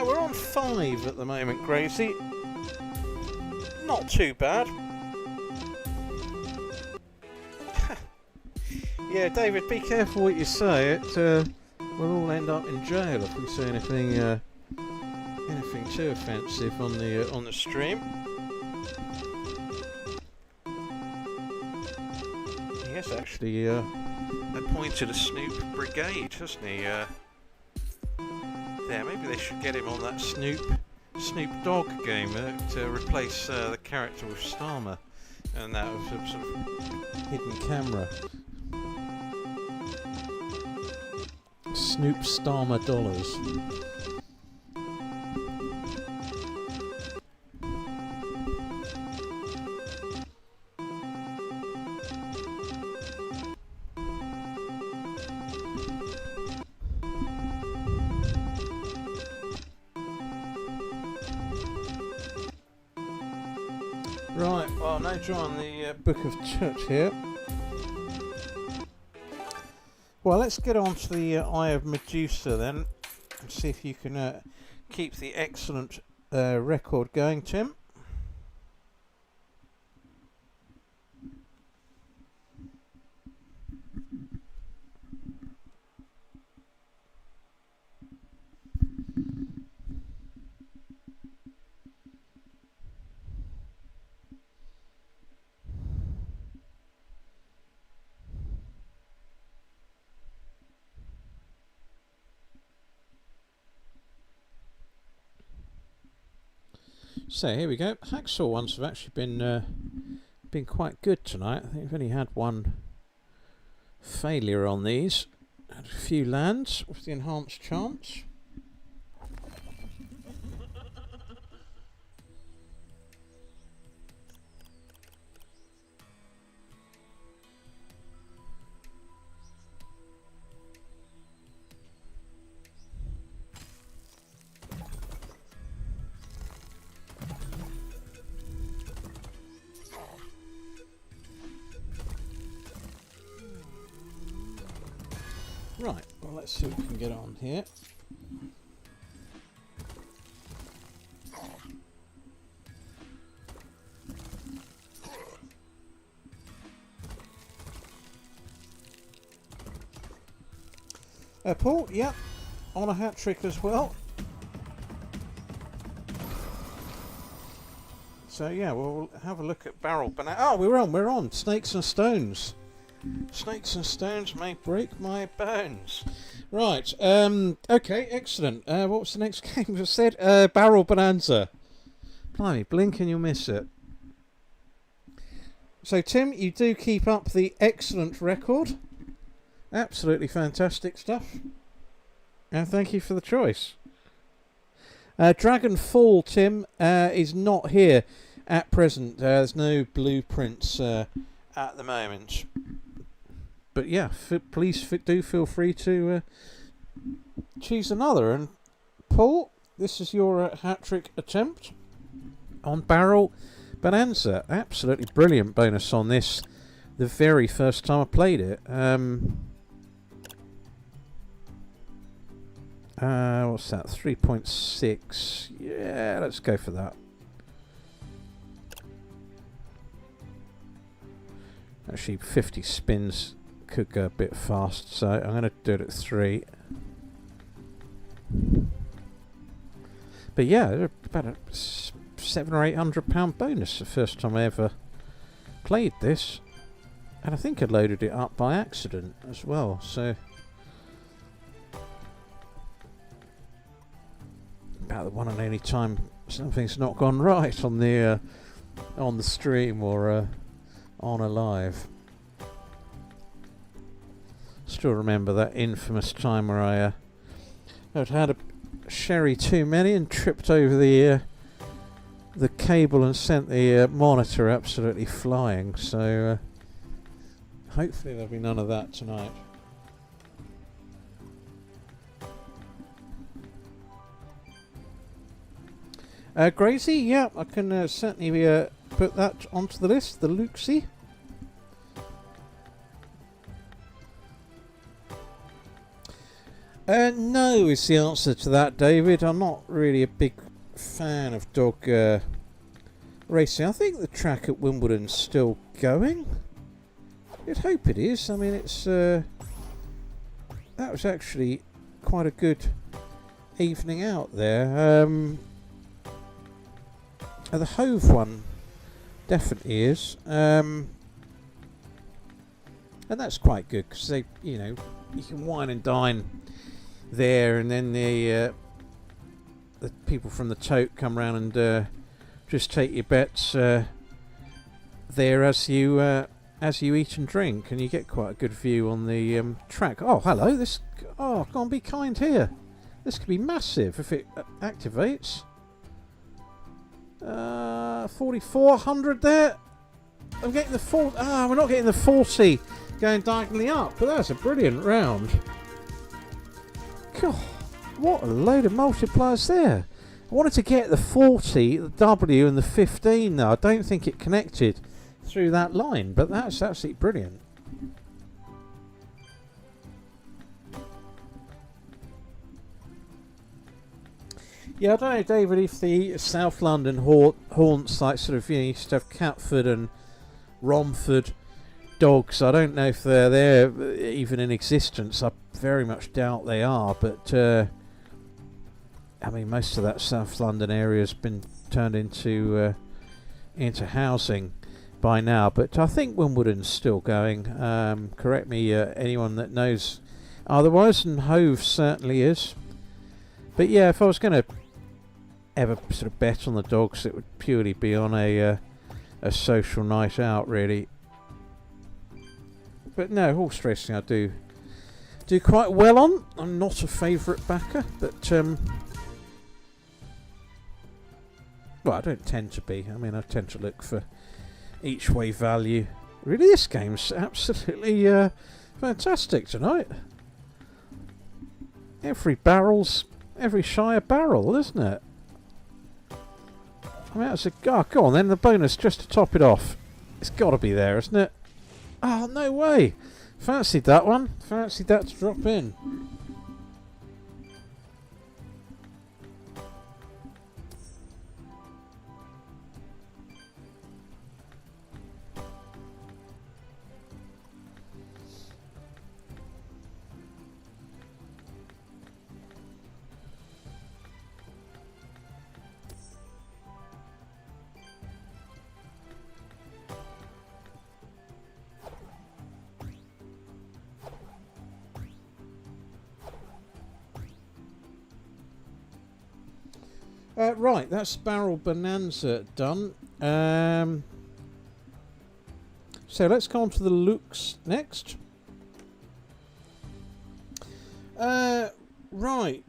[SPEAKER 1] We're on 5 at the moment, Gracie. Not too bad. Yeah, David, be careful what you say. We'll all end up in jail if we say anything too offensive on the stream. He has actually appointed a Snoop brigade, hasn't he? There, maybe they should get him on that Snoop Dogg game to replace the character with Starmer, and that was a sort of hidden camera. Snoop Starmer dollars. Right, well, no John, the Book of Church here. Well, let's get on to the Eye of Medusa then, and see if you can keep the excellent record going, Tim. So here we go. Hacksaw ones have actually been quite good tonight. I think we've only had one failure on these. Had a few lands with the enhanced chance. Right, well, let's see what we can get on here. Paul, yeah, on a hat trick as well. So yeah, we'll have a look at Barrel Banana. Oh, we're on. Snakes and Stones. Snakes and Stones may break my bones. Right, okay, excellent. What was the next game I said? Barrel Bonanza. Blimey, blink and you'll miss it. So Tim, you do keep up the excellent record. Absolutely fantastic stuff. And thank you for the choice. Dragonfall, Tim, is not here at present. There's no blueprints at the moment. But yeah, please do feel free to choose another. And Paul, this is your hat-trick attempt on Barrel Bonanza. Absolutely brilliant bonus on this. The very first time I played it. What's that? 3.6. Yeah, let's go for that. Actually, 50 spins could go a bit fast, so I'm going to do it at 3. But yeah, about a £700 or £800 bonus the first time I ever played this, and I think I loaded it up by accident as well. So about the one and only time something's not gone right on the stream or on a live. Still remember that infamous time where I had a sherry too many and tripped over the cable and sent the monitor absolutely flying. So hopefully there'll be none of that tonight. Gracie, yeah, I can certainly put that onto the list, the Luxie. No is the answer to that, David. I'm not really a big fan of dog racing. I think the track at Wimbledon's still going. You'd hope it is. I mean, it's that was actually quite a good evening out there. The Hove one definitely is, and that's quite good because they, you can wine and dine there, and then the people from the tote come round and just take your bets there as you eat and drink, and you get quite a good view on the track. Oh, hello! Go on, be kind here. This could be massive if it activates. 4,400 there. I'm getting the 40. We're not getting the 40 going diagonally up, but that's a brilliant round. God, what a load of multipliers there. I wanted to get the 40, the W, and the 15 though. I don't think it connected through that line, but that's absolutely brilliant. Yeah, I don't know, David, if the South London haunts, like sort of, used to have Catford and Romford dogs. I don't know if they're there even in existence. I very much doubt they are, but I mean, most of that South London area has been turned into housing by now. But I think Wimbledon's still going. Correct me, anyone that knows otherwise, and Hove certainly is. But yeah, if I was going to ever sort of bet on the dogs, it would purely be on a social night out, really. But no, horse racing I do quite well on. I'm not a favourite backer, but well, I don't tend to be. I mean, I tend to look for each way value. Really, this game's absolutely fantastic tonight. Every shy a barrel, isn't it? I mean, that's go on then, the bonus just to top it off. It's got to be there, isn't it? Oh, no way. Fancied that one. Fancied that to drop in. Right, that's Barrel Bonanza done. So let's go on to the looks next. Right,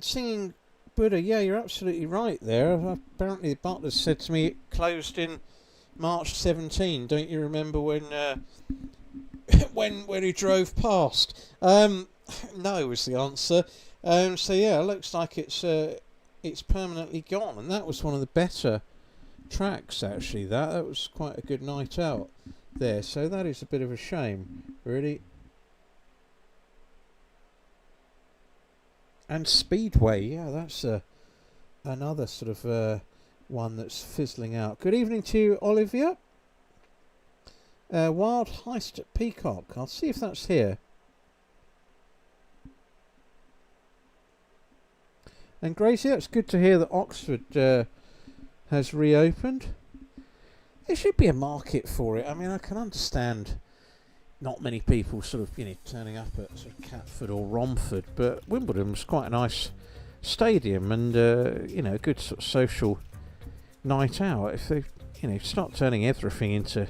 [SPEAKER 1] Singing Buddha, yeah, you're absolutely right there. Apparently the butler said to me it closed in March 17. Don't you remember when when he drove past? No was the answer. So yeah, it looks like it's permanently gone, and that was one of the better tracks actually. That was quite a good night out there. So that is a bit of a shame, really. And Speedway, yeah, that's another sort of one that's fizzling out. Good evening to you, Olivia. Wild Heist at Peacock. I'll see if that's here. And Gracie, it's good to hear that Oxford has reopened. There should be a market for it. I mean, I can understand not many people sort of, turning up at sort of Catford or Romford, but Wimbledon was quite a nice stadium and, a good sort of social night out. If they, start turning everything into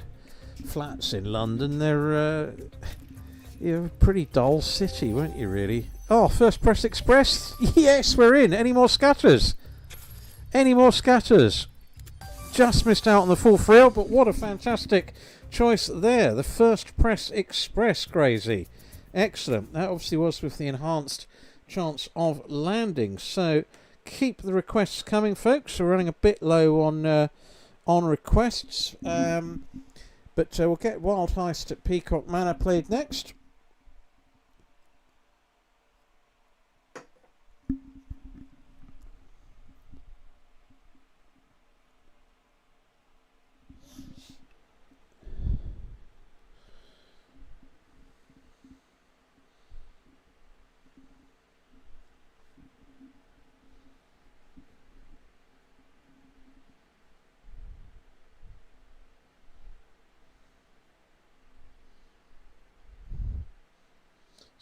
[SPEAKER 1] flats in London, they're a pretty dull city, won't you, really? Oh, First Press Express? Yes, we're in. Any more scatters? Any more scatters? Just missed out on the full thrill, but what a fantastic choice there. The First Press Express, Crazy. Excellent. That obviously was with the enhanced chance of landing. So keep the requests coming, folks. We're running a bit low on requests. But we'll get Wild Heist at Peacock Manor played next.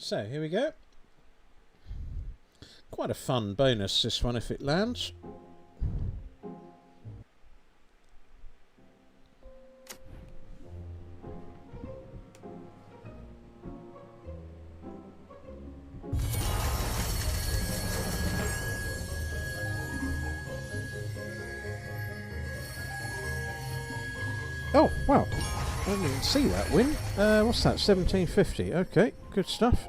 [SPEAKER 1] So, here we go. Quite a fun bonus, this one, if it lands. Oh, wow. I didn't even see that win. What's that? 1750. Okay, good stuff.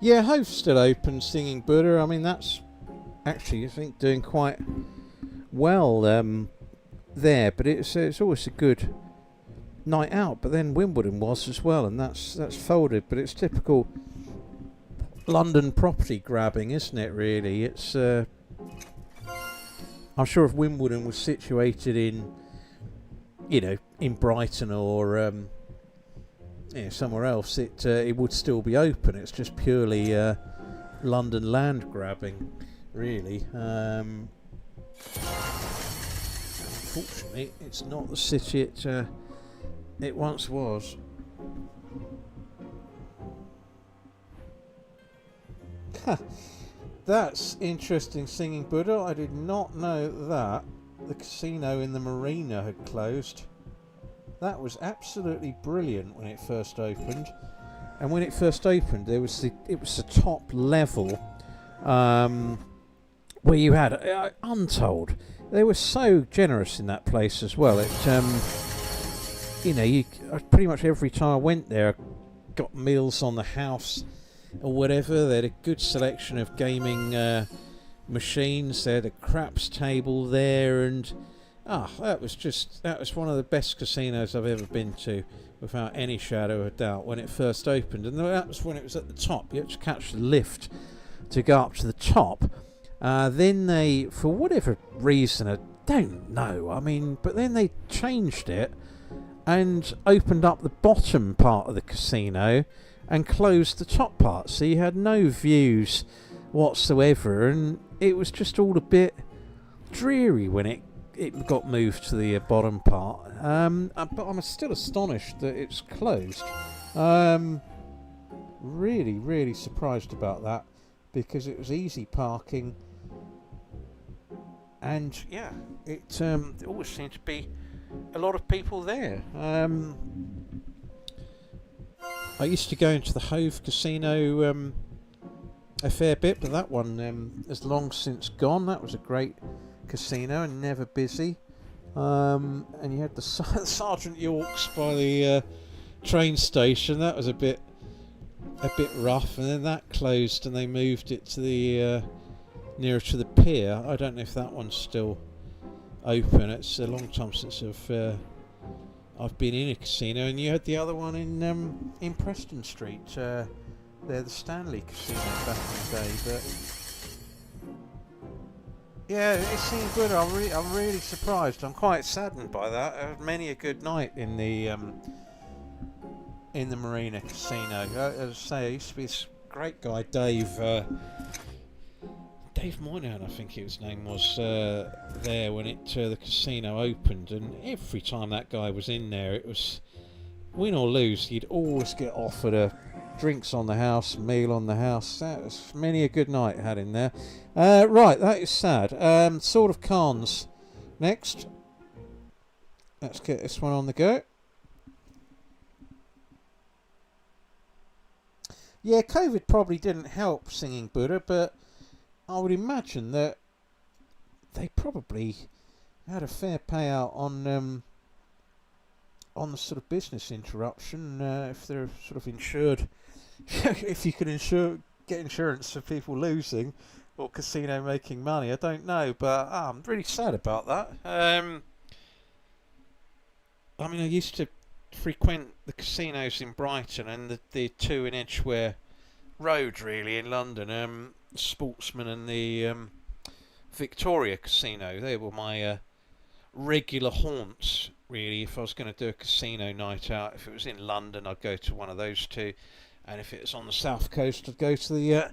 [SPEAKER 1] Yeah, Hove's still open, Singing Buddha. I mean, that's actually, I think, doing quite well there. But it's always a good night out. But then Wimbledon was as well, and that's folded. But it's typical London property grabbing, isn't it? Really, it's. I'm sure if Wimbledon was situated in, in Brighton or somewhere else, it would still be open. It's just purely London land grabbing, really. Unfortunately, it's not the city it once was. That's interesting, Singing Buddha. I did not know that the casino in the marina had closed. That was absolutely brilliant when it first opened. And when it first opened, it was the top level where you had untold. They were so generous in that place as well. It pretty much every time I went there, I got meals on the house or whatever. They had a good selection of gaming machines. They had a craps table there, and that was one of the best casinos I've ever been to, without any shadow of a doubt, when it first opened. And that was when it was at the top. You had to catch the lift to go up to the top. Then they, for whatever reason, I don't know, but then they changed it and opened up the bottom part of the casino and closed the top part, so you had no views whatsoever, and it was just all a bit dreary when it got moved to the bottom part. But I'm still astonished that it's closed. Really, really surprised about that. because it was easy parking, and yeah, it always seemed to be a lot of people there. I used to go into the Hove Casino a fair bit, but that one has long since gone. That was a great casino and never busy. And you had the Sergeant Yorks by the train station. That was a bit rough, and then that closed, and they moved it to the nearer to the pier. I don't know if that one's still open. It's a long time since I've been in a casino. And you had the other one in Preston Street. They're the Stanley Casino back in the day, but yeah, it seemed good. I'm really surprised. I'm quite saddened by that. I had many a good night in the Marina Casino. As I say, I used to be this great guy, Dave Moynihan, I think his name was, there when the casino opened, and every time that guy was in there, it was win or lose, he'd always get offered drinks on the house, meal on the house. That was many a good night I had in there. Right, that is sad. Sword of Khans next. Let's get this one on the go. Yeah, COVID probably didn't help Singing Buddha, but I would imagine that they probably had a fair payout on the sort of business interruption, if they're sort of insured. If you can get insurance for people losing or casino making money, I don't know, but I'm really sad about that. I mean, I used to frequent the casinos in Brighton and the two in Edgware Road, really, in London. Sportsman and the Victoria Casino. They were my regular haunts, really. If I was going to do a casino night out, if it was in London, I'd go to one of those two, and if it was on the south coast, I'd go to the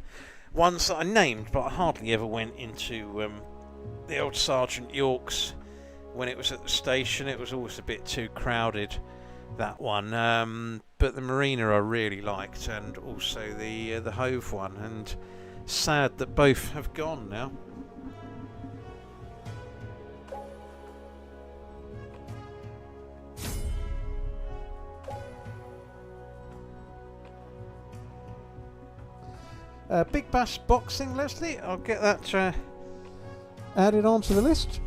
[SPEAKER 1] ones that I named, but I hardly ever went into the old Sergeant Yorks when it was at the station. It was always a bit too crowded, that one. But the Marina I really liked, and also the Hove one, and sad that both have gone now. Big Bash Boxing, Leslie. I'll get that added onto the list.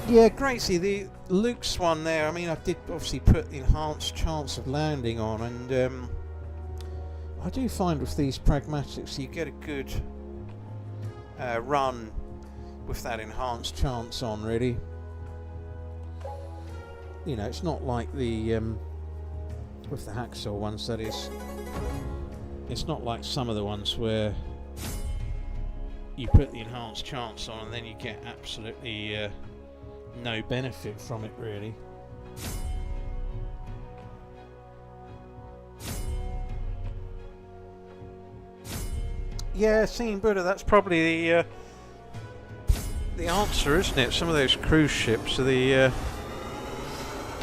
[SPEAKER 1] Yeah, great. See the Luke's one there. I mean, I did obviously put the enhanced chance of landing on, and I do find with these pragmatics you get a good run with that enhanced chance on, really. You know, it's not like the with the Hacksaw ones, that is. It's not like some of the ones where you put the enhanced chance on and then you get absolutely no benefit from it, really. Yeah, Singing Buddha, that's probably the answer, isn't it? Some of those cruise ships are the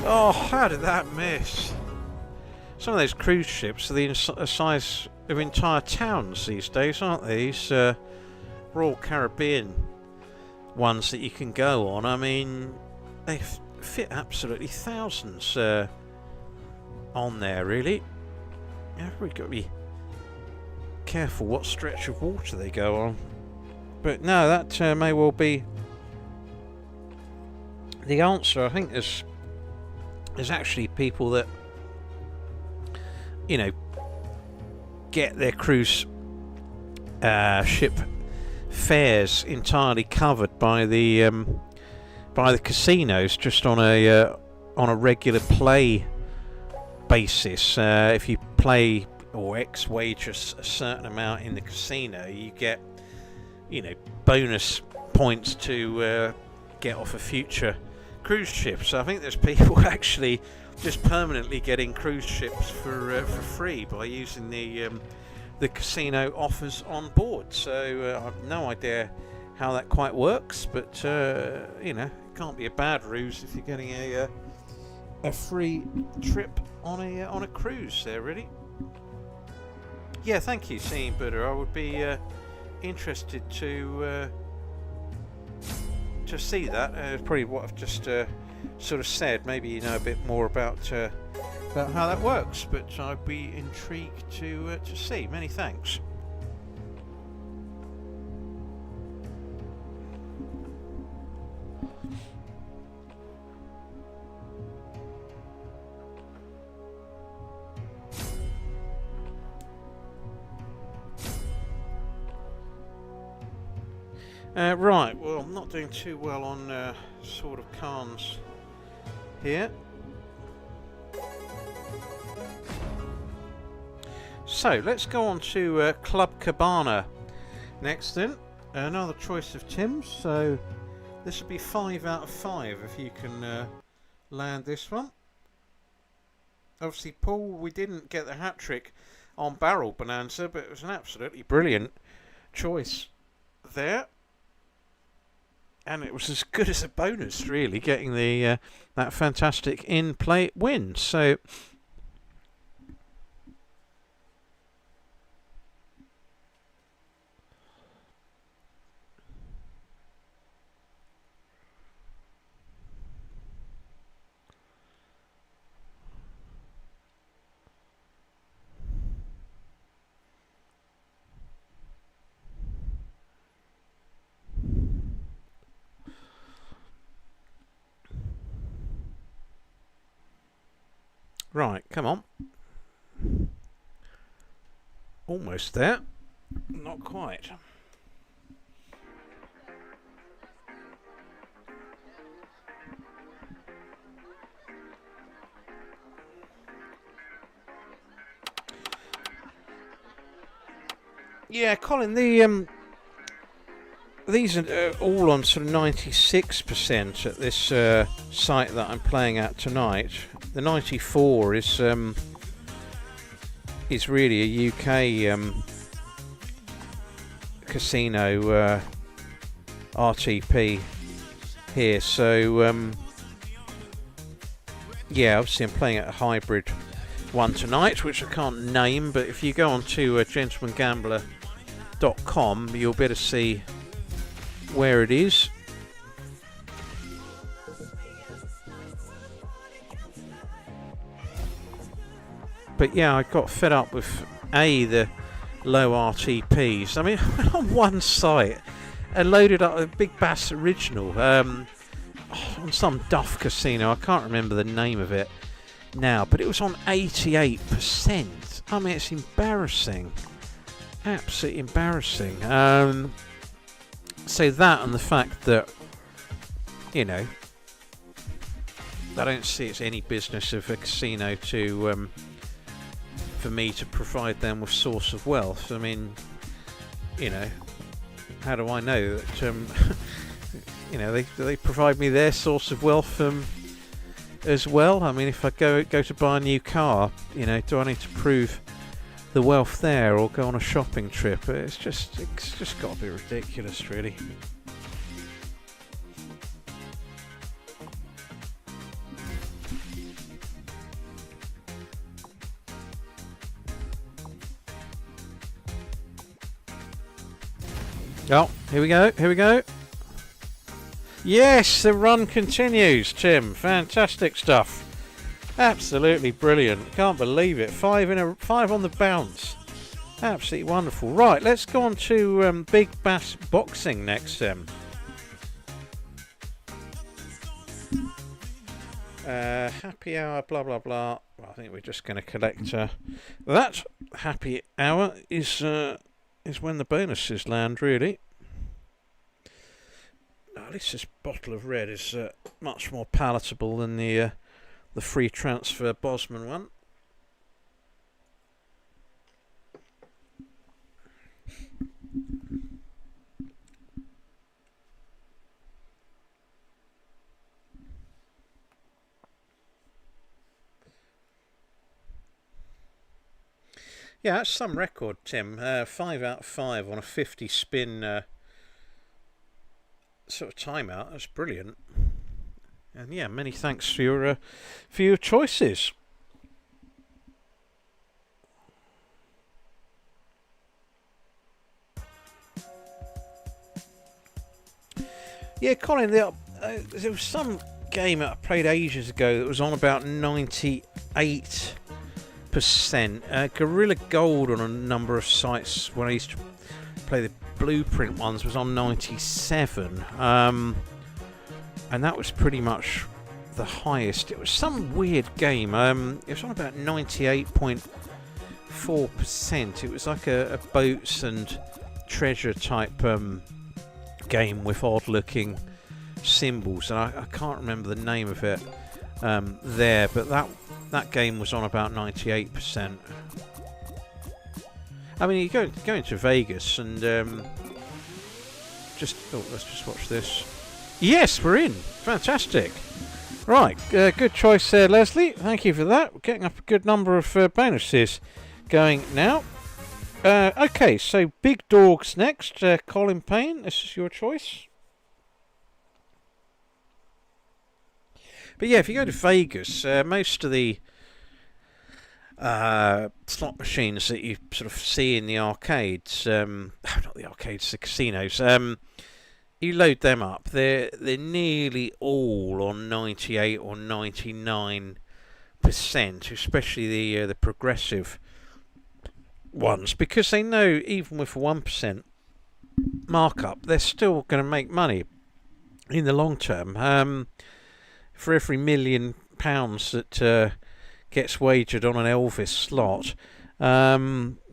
[SPEAKER 1] oh, how did that miss? Some of those cruise ships are the size of entire towns these days, aren't they? These Royal Caribbean ones that you can go on. I mean, they fit absolutely thousands on there, really. Yeah, we've got to be careful what stretch of water they go on. But no, that may well be the answer. I think there's actually people that, you know, get their cruise ship fares entirely covered by the casinos, just on a regular play basis. If you play or X wager a certain amount in the casino, you get, you know, bonus points to get off a future cruise ship. So I think there's people actually just permanently getting cruise ships for free by using the casino offers on board. So I've no idea how that quite works, but you know, it can't be a bad ruse if you're getting a free trip on a cruise there, really. Yeah, thank you, Seeing Buddha. I would be interested to see that. Probably what I've just sort of said. Maybe you know a bit more about how that works, but I'd be intrigued to see. Many thanks. Right, well, I'm not doing too well on Sword of Khans here. So, let's go on to Club Cabana next then. Another choice of Tim's, so this will be 5 out of 5 if you can land this one. Obviously, Paul, we didn't get the hat-trick on Barrel Bonanza, but it was an absolutely brilliant choice there. And it was as good as a bonus, really, getting the that fantastic in-play win. So, right, come on. Almost there. Not quite. Yeah, Colin, these are all on sort of 96% at this site that I'm playing at tonight. The 94 is really a UK casino RTP here. So yeah, obviously I'm playing at a hybrid one tonight, which I can't name, but if you go on to gentlemangambler.com, you'll be able to see where it is. But yeah, I got fed up with the low RTPs. I mean, I went on one site and loaded up a Big Bass Original on some Duff casino. I can't remember the name of it now, but it was on 88%. I mean, it's embarrassing. Absolutely embarrassing. So that, and the fact that, you know, I don't see it's any business of a casino to for me to provide them with source of wealth. I mean, you know, how do I know that you know, they provide me their source of wealth as well? I mean, if I go to buy a new car, you know, do I need to prove the wealth there or go on a shopping trip? It's just got to be ridiculous, really. Oh, here we go. Yes, the run continues, Tim. Fantastic stuff. Absolutely brilliant. Can't believe it. 5 on the bounce. Absolutely wonderful. Right, let's go on to Big Bass Boxing next. Happy hour, blah blah blah. Well, I think we're just going to collect that. Happy hour is when the bonuses land, really. At least this bottle of red is much more palatable than the free transfer Bosman one. Yeah, that's some record, Tim. 5 out of 5 on a 50 spin sort of timeout. That's brilliant. And yeah, many thanks for your choices. Yeah, Colin, there was some game that I played ages ago that was on about 98%. Gorilla Gold on a number of sites when I used to play the Blueprint ones was on 97. And that was pretty much the highest. It was some weird game. It was on about 98.4%. It was like a boats and treasure type game with odd looking symbols, and I can't remember the name of it there, but that game was on about 98%. I mean, you go into Vegas and let's just watch this. Yes, we're in. Fantastic. Right, good choice there, Leslie. Thank you for that. We're getting up a good number of bonuses going now. Okay, so Big Dogs next. Colin Payne, this is your choice. But yeah, if you go to Vegas, most of the slot machines that you sort of see in the arcades, not the arcades, the casinos, you load them up. They're nearly all on 98 or 99%, especially the progressive ones, because they know even with 1% markup, they're still going to make money in the long term. For every £1 million that gets wagered on an Elvis slot,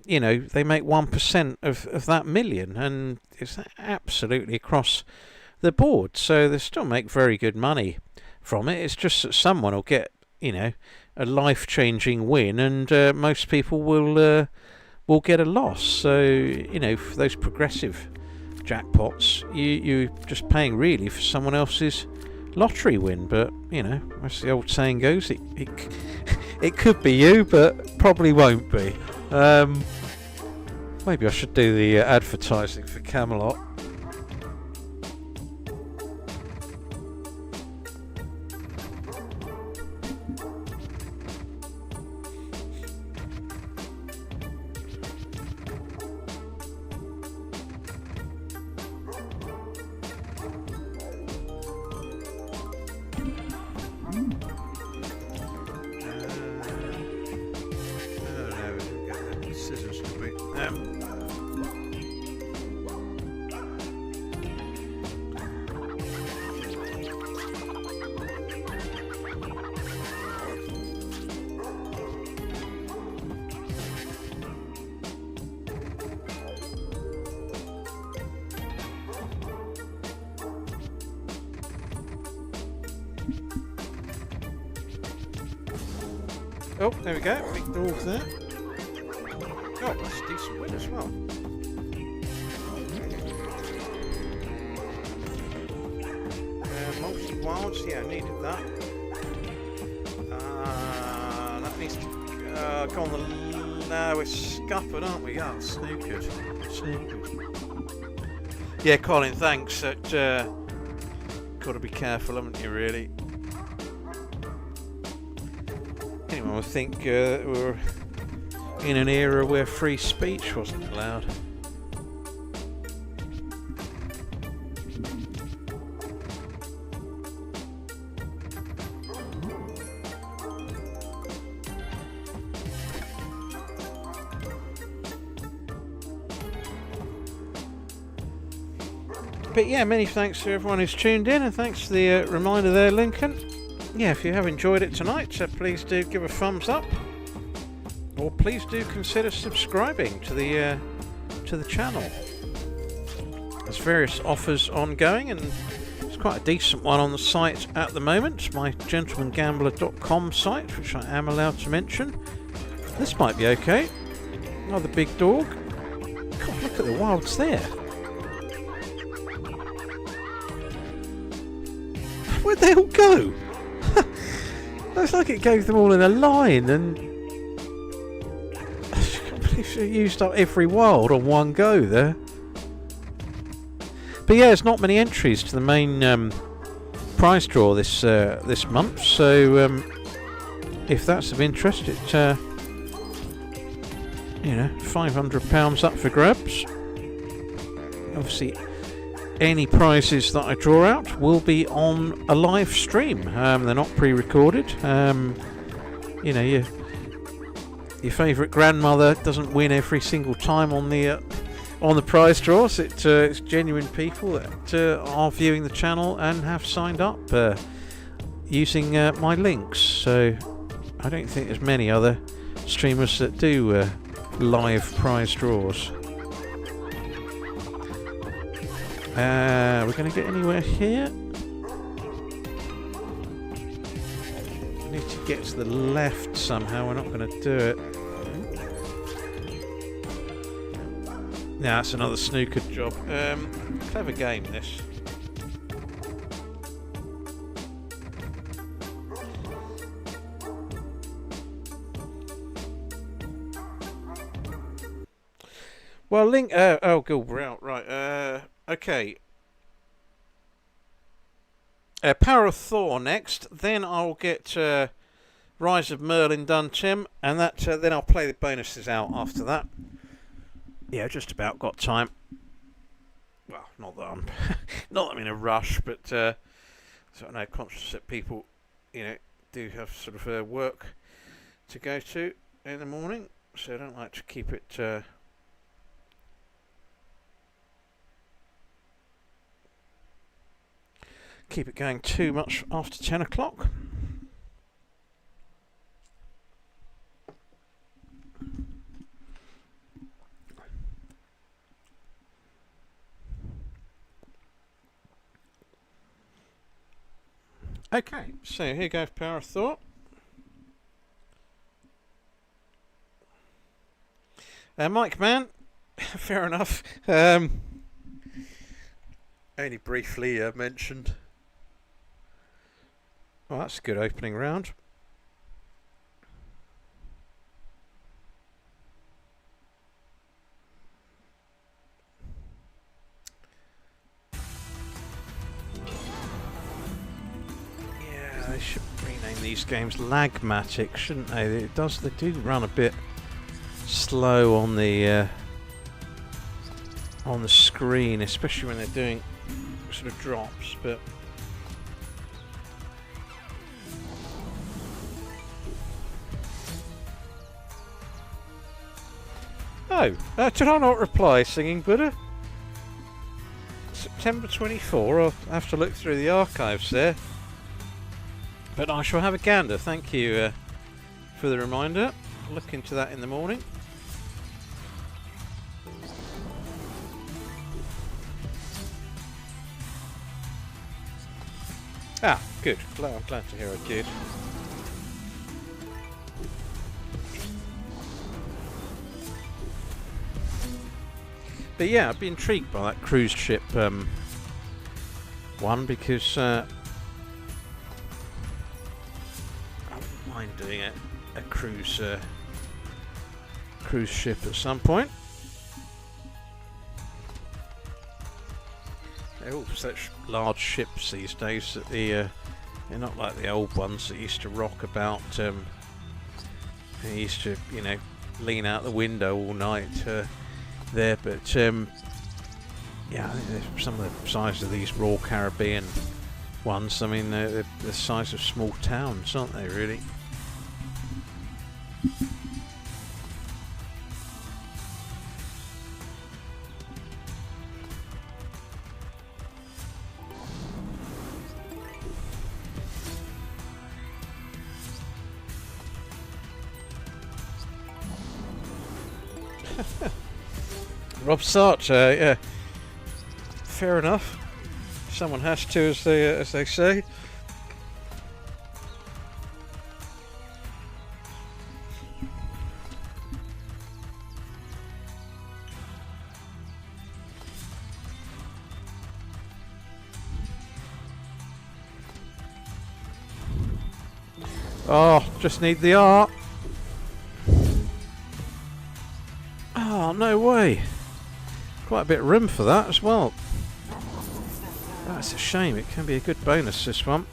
[SPEAKER 1] you know, they make 1% of that million, and it's absolutely across the board. So they still make very good money from it. It's just that someone will get, you know, a life-changing win, and most people will get a loss. So, you know, for those progressive jackpots, you're just paying really for someone else's lottery win. But, you know, as the old saying goes, it could be you, but probably won't be. Maybe I should do the advertising for Camelot. Oh, there we go. Big dog there. Oh, that's a decent win as well. Multi-wilds, yeah, I needed that. That needs to go on the... No, we're scuppered, aren't we? Yeah, snookered. Yeah, Colin, thanks. Got to be careful, haven't you, really? Anyone would think we're in an era where free speech wasn't allowed. But yeah, many thanks to everyone who's tuned in, and thanks for the reminder there, Lincoln. Yeah, if you have enjoyed it tonight, please do give a thumbs up, or please do consider subscribing to the channel. There's various offers ongoing, and it's quite a decent one on the site at the moment, my gentlemangambler.com site, which I am allowed to mention. This might be okay. Another big dog. God, look at the wilds there. Where'd they all go? Looks like it gave them all in a line, and I can't believe they used up every wild on one go there. But yeah, there's not many entries to the main prize draw this month, so if that's of interest, it's you know, £500 up for grabs. Obviously, any prizes that I draw out will be on a live stream. They're not pre-recorded. You know, your favourite grandmother doesn't win every single time on the prize draws. It's genuine people that are viewing the channel and have signed up using my links. So I don't think there's many other streamers that do live prize draws. We're going to get anywhere here. We need to get to the left somehow. We're not going to do it. Now that's another snooker job. Clever game, this. Well, Link. Oh, Gilbert, right. Okay. Power of Thor next. Then I'll get Rise of Merlin done, Tim, and that. Then I'll play the bonuses out after that. Yeah, just about got time. Well, not that I'm not that I'm in a rush, but so I know conscious that people, you know, do have sort of work to go to in the morning, so I don't like to keep it. Keep it going too much after 10 o'clock. Okay, so here goes Power of Thought. Mike Mann, fair enough. Only briefly mentioned. Well, that's a good opening round. Yeah, they should rename these games Lagmatic, shouldn't they? They do run a bit slow on the screen, especially when they're doing sort of drops, but. Oh, did I not reply, Singing Buddha? September 24, I'll have to look through the archives there. But I shall have a gander, thank you for the reminder. I'll look into that in the morning. Ah, good. I'm glad to hear I did. But yeah, I'd be intrigued by that cruise ship one because I wouldn't mind doing a cruise ship at some point. They're all such large ships these days that they're not like the old ones that used to rock about. They used to, you know, lean out the window all night. There, but yeah, I think some of the size of these Royal Caribbean ones, I mean, they're the size of small towns, aren't they, really? Rob Sartre, yeah, fair enough. Someone has to, as they say. Oh, just need the art. Oh, no way. Quite a bit of room for that as well. That's a shame. It can be a good bonus, this one.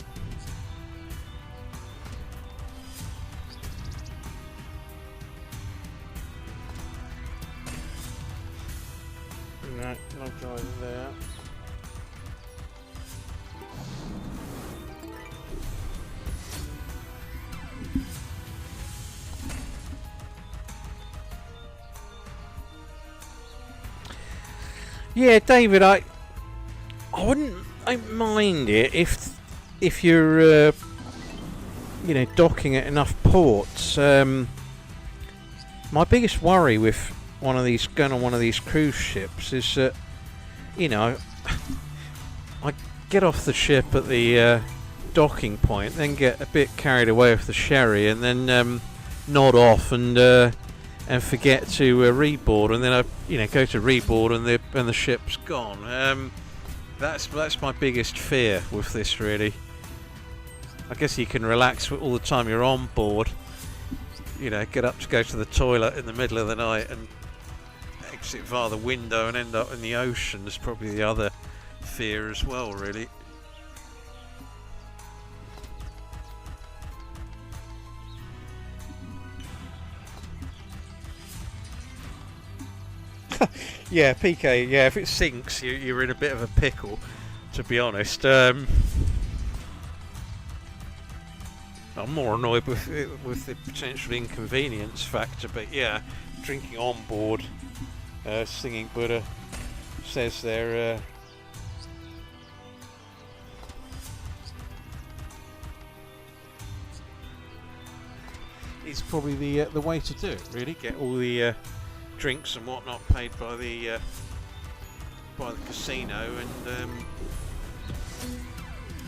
[SPEAKER 1] Right, log driver there. Yeah, David, I wouldn't mind it if you're docking at enough ports. My biggest worry with going on one of these cruise ships is that I get off the ship at the docking point, then get a bit carried away with the sherry, and then nod off and forget to reboard, and then I go to reboard and the ship's gone. That's my biggest fear with this, really. I guess you can relax all the time you're on board. Get up to go to the toilet in the middle of the night and exit via the window and end up in the ocean. Is probably the other fear as well, really. Yeah, PK. Yeah, if it sinks, you're in a bit of a pickle, to be honest. I'm more annoyed with the potential inconvenience factor, but yeah, drinking on board, singing Buddha says there. Is probably the way to do it. Really, get all the drinks and whatnot paid by the casino, and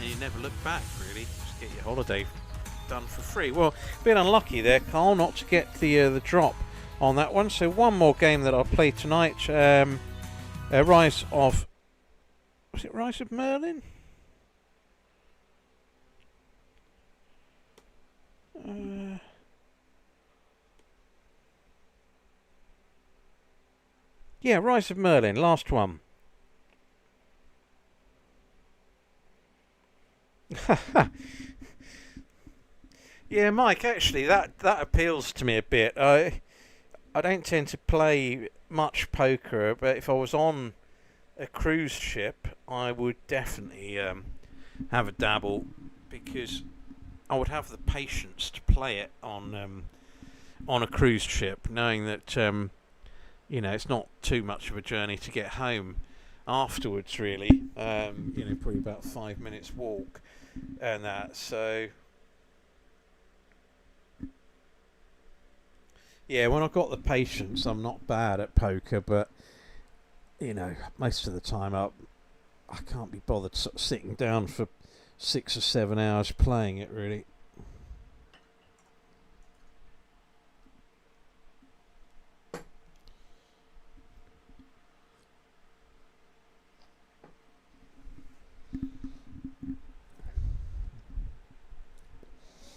[SPEAKER 1] you never look back. Really, just get your holiday done for free. Well, a bit unlucky there, Carl, not to get the drop on that one. So one more game that I'll play tonight. Rise of Merlin? Yeah, Rise of Merlin, last one. Yeah, Mike, actually that appeals to me a bit. I don't tend to play much poker, but if I was on a cruise ship, I would definitely have a dabble, because I would have the patience to play it on a cruise ship, knowing that it's not too much of a journey to get home afterwards, really. Probably about 5 minutes walk and that. So yeah, when I've got the patience, I'm not bad at poker, but most of the time I can't be bothered sort of sitting down for 6 or 7 hours playing it, really.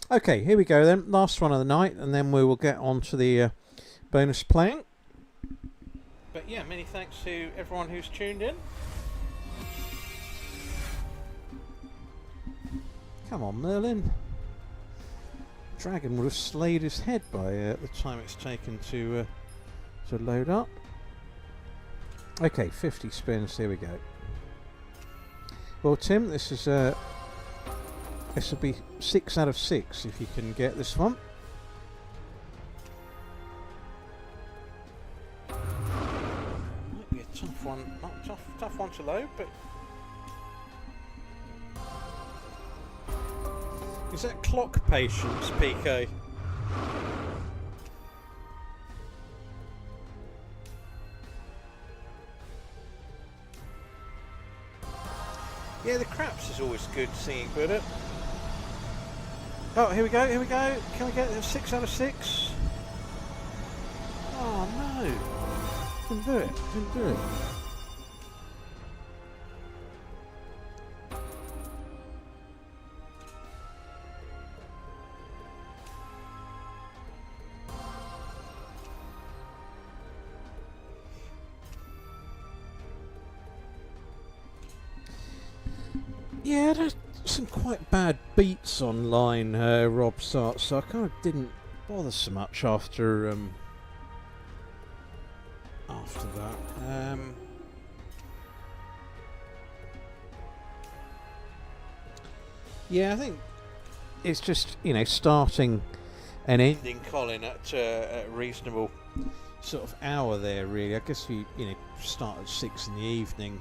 [SPEAKER 1] Okay, here we go then. Last one of the night, and then we will get on to the bonus playing. But yeah, many thanks to everyone who's tuned in. Come on, Merlin. Dragon would have slayed his head by the time it's taken to load up. Okay, 50 spins. Here we go. Well, Tim, this is this will be 6 out of 6 if you can get this one. Might be a tough one, not tough one to load, but is that clock patience, PK? Yeah, the craps is always good seeing Buddha. Oh, here we go. Can we get 6 out of 6? Oh no! Didn't do it. Yeah, there's some quite bad beats online, Rob Sart, so I kind of didn't bother so much after that. Yeah, I think it's just starting and ending Colin at a reasonable sort of hour there, really. I guess you know, start at 6 in the evening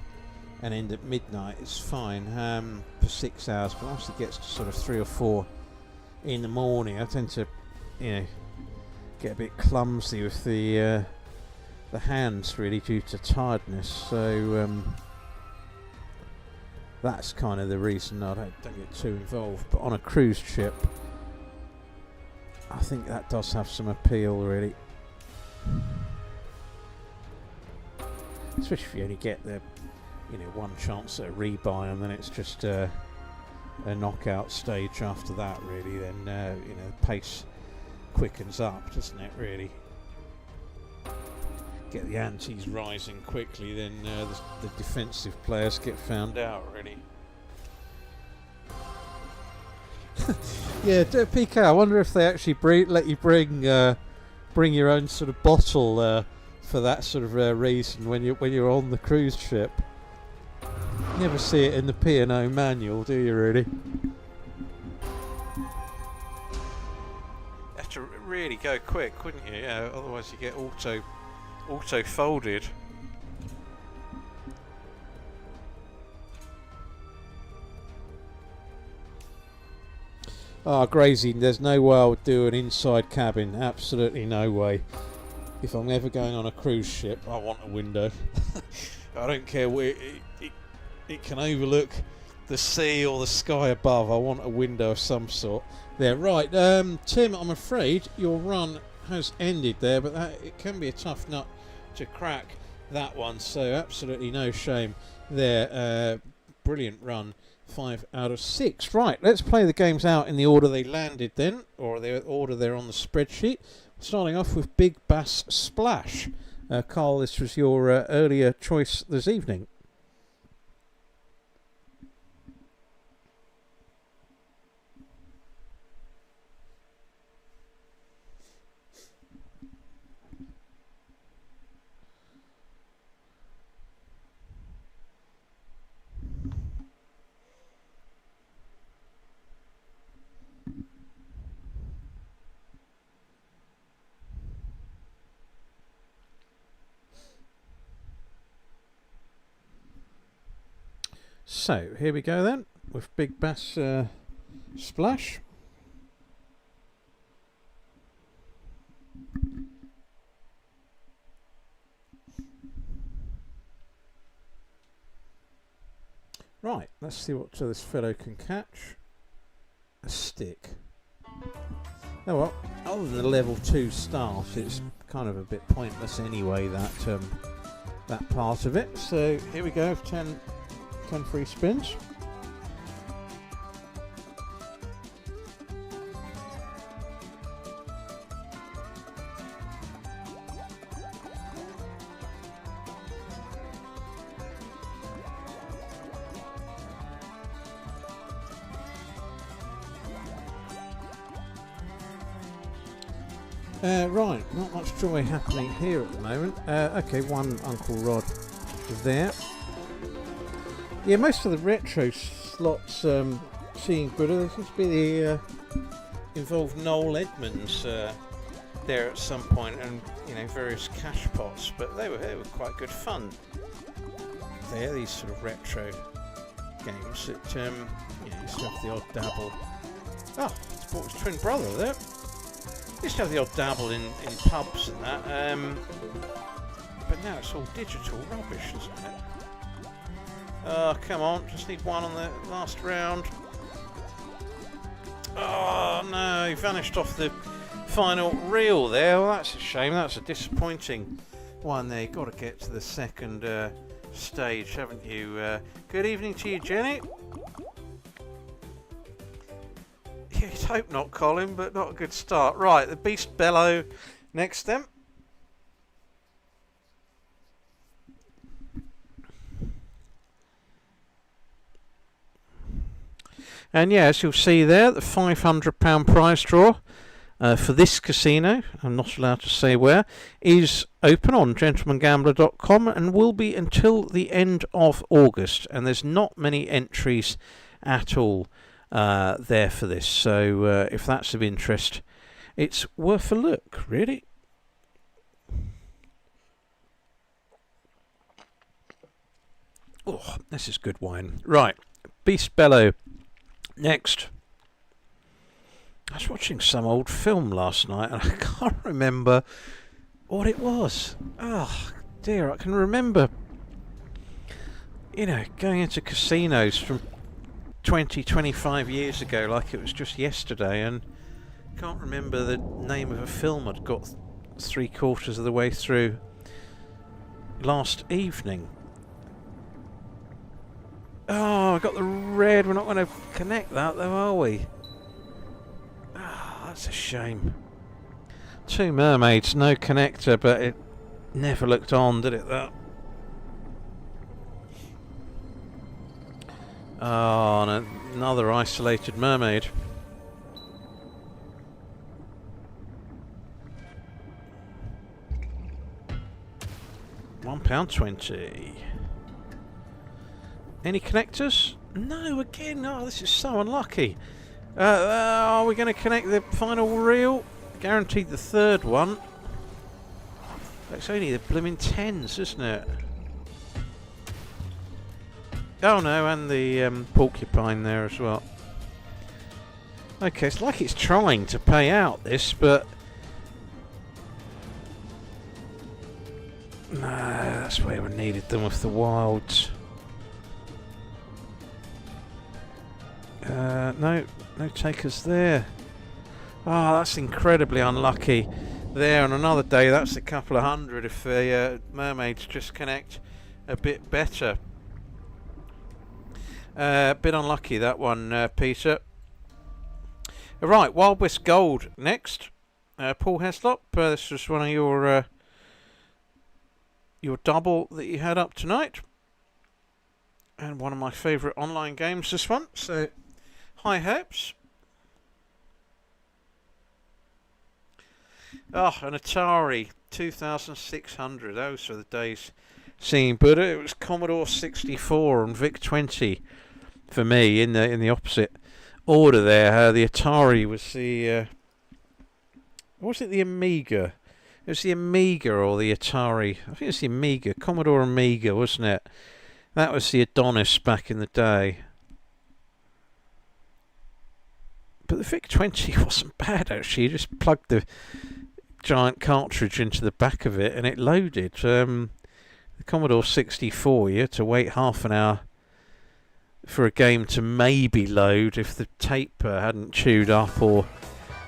[SPEAKER 1] and end at midnight. It's fine for 6 hours, but once it gets to sort of 3 or 4 in the morning, I tend to, you know, get a bit clumsy with the hands, really, due to tiredness. So that's kind of the reason I don't get too involved. But on a cruise ship, I think that does have some appeal, really. Especially if you only get the, you know, one chance at a rebuy, and then it's just a knockout stage after that, really. Then you know, the pace quickens up, doesn't it, really? Get the antes rising quickly, then the defensive players get found out, really. Yeah, PK, I wonder if they actually let you bring your own sort of bottle for that sort of reason when you're on the cruise ship. You never see it in the P&O manual, do you, really? You have to really go quick, wouldn't you? Yeah, otherwise you get auto folded. Grazy, there's no way I would do an inside cabin. Absolutely no way. If I'm ever going on a cruise ship, I want a window. I don't care where it can overlook the sea or the sky above. I want a window of some sort. There, right. Tim, I'm afraid your run has ended there, but it can be a tough nut to crack, that one. So absolutely no shame there. Brilliant run. 5 out of 6. Right, let's play the games out in the order they landed then, or the order they're on the spreadsheet. Starting off with Big Bass Splash. Carl, this was your earlier choice this evening. So, here we go then, with Big Bass Splash. Right, let's see what this fellow can catch. A stick. Oh well, other than the level 2 start, it's kind of a bit pointless anyway, that part of it. So, here we go, 10 free spins. Right, not much joy happening here at the moment. Okay, one Uncle Rod there. Yeah, most of the retro slots seeing good. There seems to be the involved Noel Edmonds there at some point, and you know, various cash pots, but they were quite good fun. They're these sort of retro games that you know, used to have the odd dabble. Oh, it's bought his twin brother there. Used to have the odd dabble in pubs and that, but now it's all digital rubbish, isn't it? Oh, come on, just need one on the last round. Oh no, he vanished off the final reel there. Well, that's a shame, that's a disappointing one there. You've got to get to the second stage, haven't you? Good evening to you, Jenny. You'd hope not, Colin, but not a good start. Right, the Beast Bellow next then. And yeah, as you'll see there, the £500 prize draw for this casino, I'm not allowed to say where, is open on gentlemangambler.com and will be until the end of August. And there's not many entries at all there for this, so if that's of interest, it's worth a look, really. Oh, this is good wine. Right, Beast Bellow. Next. I was watching some old film last night and I can't remember what it was. Oh dear, I can remember, going into casinos from 20, 25 years ago like it was just yesterday, and can't remember the name of a film I'd got 3/4 of the way through last evening. Oh, I got the red. We're not going to connect that though, are we? Oh, that's a shame. Two mermaids, no connector, but it never looked on, did it, that? Oh, and another isolated mermaid. £1.20. Any connectors? No, again. Oh, this is so unlucky. Are we going to connect the final reel? Guaranteed the third one. It's only the blooming tens, isn't it? Oh no, and the porcupine there as well. Okay, it's like it's trying to pay out this, but no, that's where we needed them with the wilds. No takers there. Oh, that's incredibly unlucky. There, on another day, that's a couple of hundred if the mermaids just connect a bit better. Bit unlucky that one, Peter. Right, Wild West Gold next. Paul Heslop, this was one of your double that you had up tonight, and one of my favourite online games. This one, so high hopes. Oh, an Atari 2600. Those were the days seeing Buddha. It was Commodore 64 and VIC-20 for me in the opposite order there. The Atari was the was it the Amiga? It was the Amiga or the Atari. I think it was the Amiga, Commodore Amiga, wasn't it? That was the Adonis back in the day. But the VIC-20 wasn't bad actually. You just plugged the giant cartridge into the back of it and it loaded. The Commodore 64, you had to wait half an hour for a game to maybe load if the tape hadn't chewed up or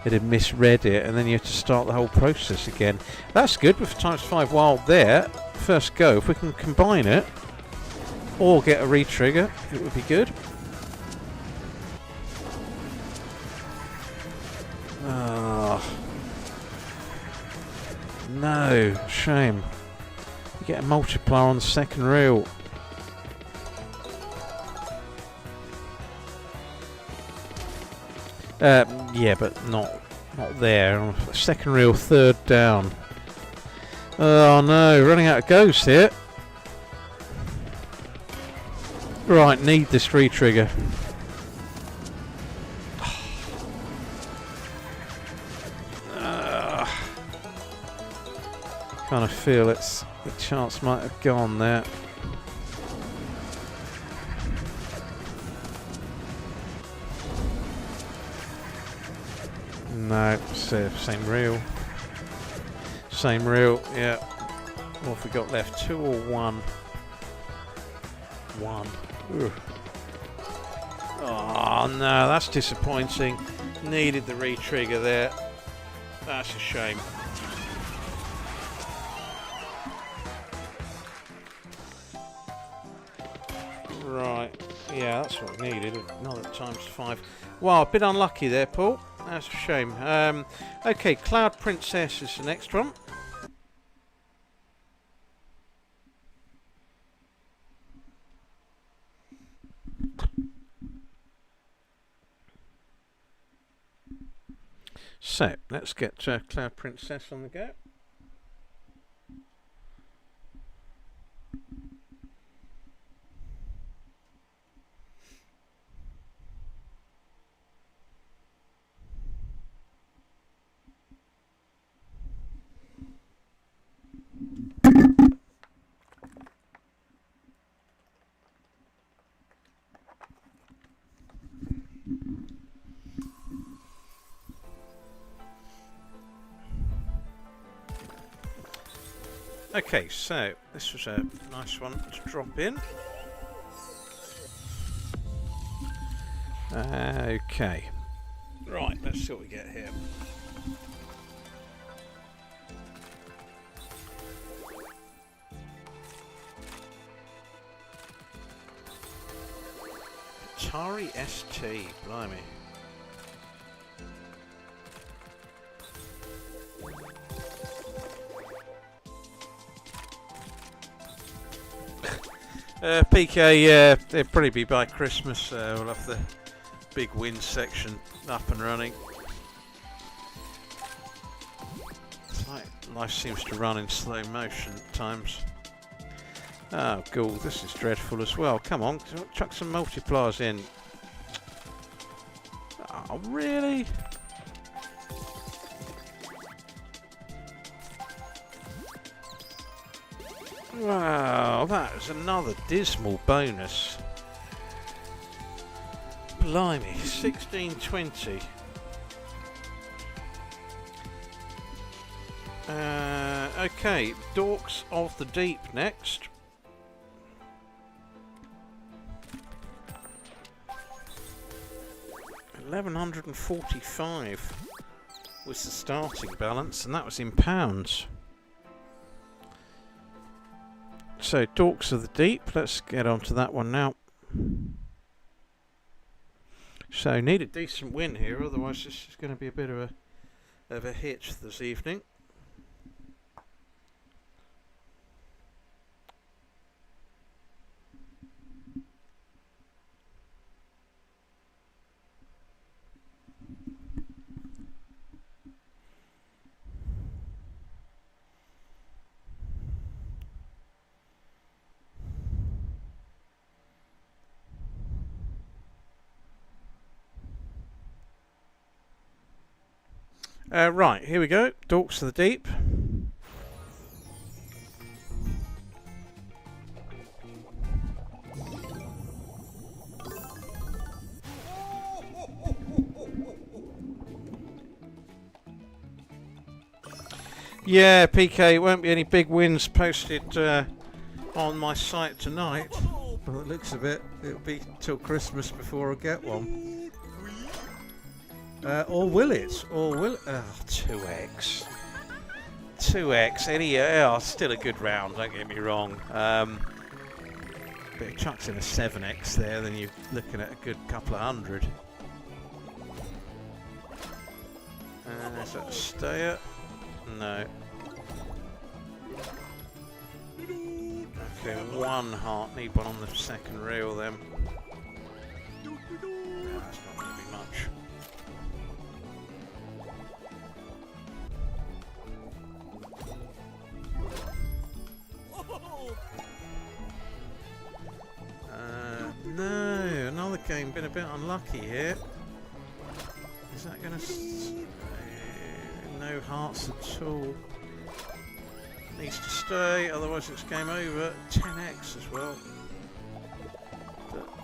[SPEAKER 1] it had misread it, and then you had to start the whole process again. That's good with ×5 wild there. First go, if we can combine it or get a retrigger, it would be good. No, shame. You get a multiplier on the second reel. Yeah, but not there. Second reel, third down. Oh no, running out of ghosts here. Right, need this retrigger. Kind of feel it's the chance might have gone there. No, same reel. Same reel, yeah. What have we got left? 2 or 1? 1. Ugh. Oh no, that's disappointing. Needed the retrigger there. That's a shame. Right, yeah, that's what we needed. Another ×5. Wow, a bit unlucky there, Paul. That's a shame. Okay, Cloud Princess is the next one. So, let's get Cloud Princess on the go. Okay, so this was a nice one to drop in. Okay. Right, let's see what we get here. Atari ST, blimey. PK, they'll probably be by Christmas. We'll have the big win section up and running. It's like life seems to run in slow motion at times. Oh, God, this is dreadful as well. Come on, chuck some multipliers in. Oh, really? Wow, that is another dismal bonus. Blimey, 1620. Okay, Dorks of the Deep next. £1,145 was the starting balance, and that was in pounds. So, Dorks of the Deep, let's get on to that one now. So, need a decent win here, otherwise this is going to be a bit of a hit this evening. Right, here we go. Dorks of the Deep. Yeah, PK, won't be any big wins posted on my site tonight. Well, it looks a bit. It'll be till Christmas before I get one. Or will it? Or will it? Oh, 2x. 2x. Still a good round, don't get me wrong. But it chucks in a 7x there, then you're looking at a good couple of hundred. Is that a stayer? No. Okay, one heart. Need one on the second reel then. No, that's not going to be much. No, another game been a bit unlucky here. Is that going to... no hearts at all. Needs to stay, otherwise it's game over. 10x as well.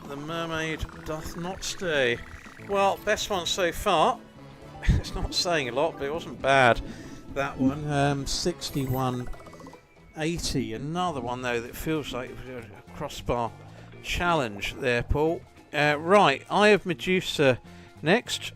[SPEAKER 1] The mermaid doth not stay. Well, best one so far. It's not saying a lot, but it wasn't bad. That one, 6180. Another one though that feels like a crossbar challenge there, Paul. Right, Eye of Medusa next.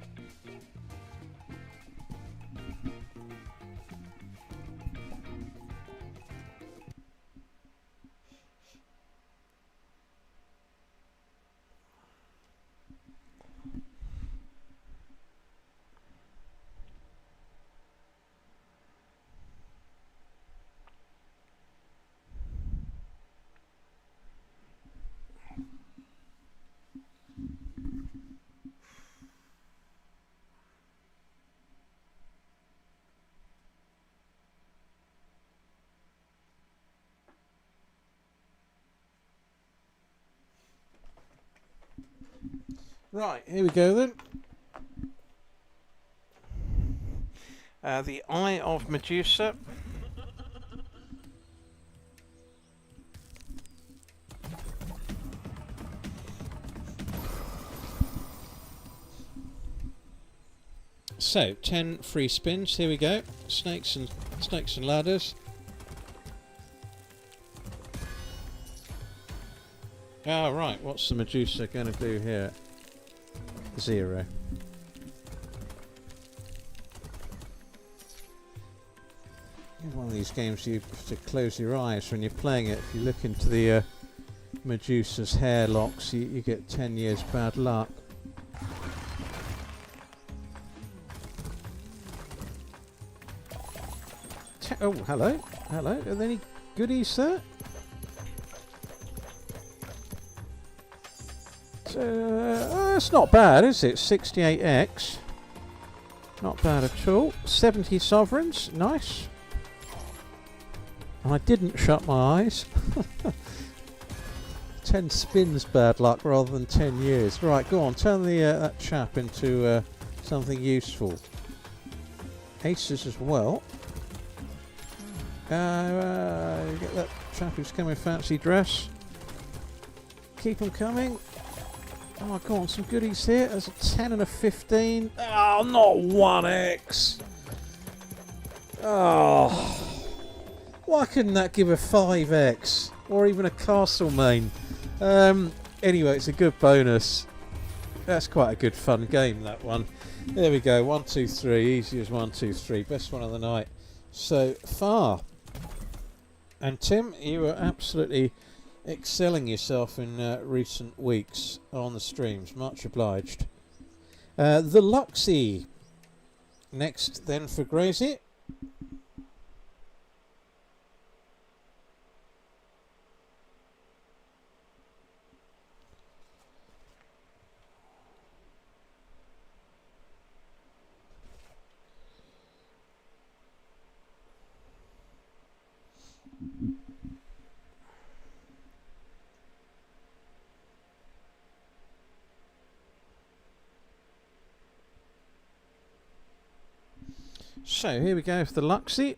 [SPEAKER 1] Right, here we go then. The Eye of Medusa. So, 10 free spins. Here we go. Snakes and ladders. Oh, right. What's the Medusa going to do here? 0. One of these games you have to close your eyes when you're playing it. If you look into the Medusa's hair locks, you get 10 years bad luck. Oh, hello. Hello. Are there any goodies, sir? It's not bad, is it? 68x. Not bad at all. 70 sovereigns. Nice. I didn't shut my eyes. 10 spins bad luck rather than 10 years. Right, go on. Turn that chap into something useful. Aces as well. Get that chap who's coming fancy dress. Keep them coming. Oh, go on, some goodies here. There's a 10 and a 15. Oh, not 1x. Oh. Why couldn't that give a 5x? Or even a castle main? Anyway, it's a good bonus. That's quite a good fun game, that one. There we go. 1, 2, 3. Easy as 1, 2, 3. Best one of the night so far. And Tim, you were absolutely excelling yourself in recent weeks on the streams. Much obliged. The Luxie. Next then for Gracie. So here we go for the Luxie.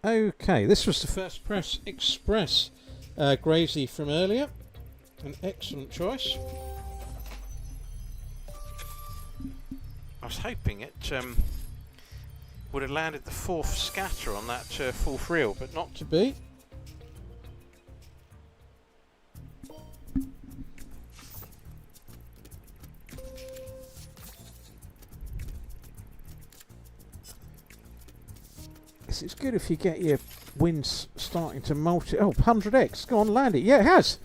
[SPEAKER 1] Okay, this was the First Press Express Gracie from earlier. An excellent choice. I was hoping it would have landed the 4th scatter on that 4th reel, but not to be. It's good if you get your wins starting to multi. Oh, 100x. Go on, land it. Yeah, it has.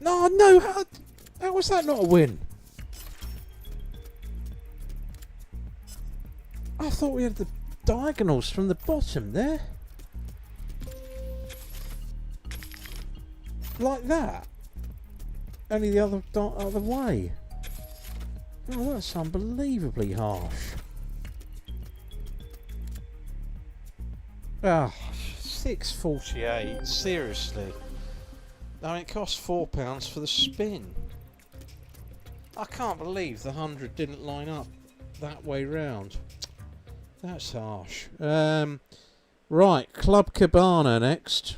[SPEAKER 1] No, how was that not a win? I thought we had the diagonals from the bottom there. Like that. Only the other way. Oh, that's unbelievably harsh. Ah, 6.48. Seriously. I mean, it cost £4 for the spin. I can't believe the 100 didn't line up that way round. That's harsh. Right, Club Cabana next.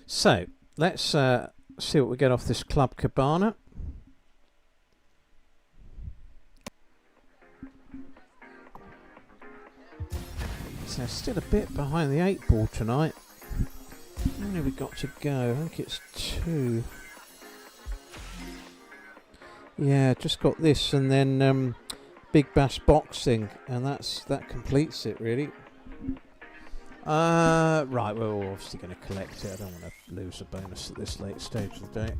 [SPEAKER 1] So, let's see what we get off this Club Cabana. So, still a bit behind the 8 ball tonight. How many have we got to go? I think it's 2. Yeah, just got this and then Big Bass Boxing, and that completes it really. Right, well, we're obviously going to collect it. I don't want to lose a bonus at this late stage of the day.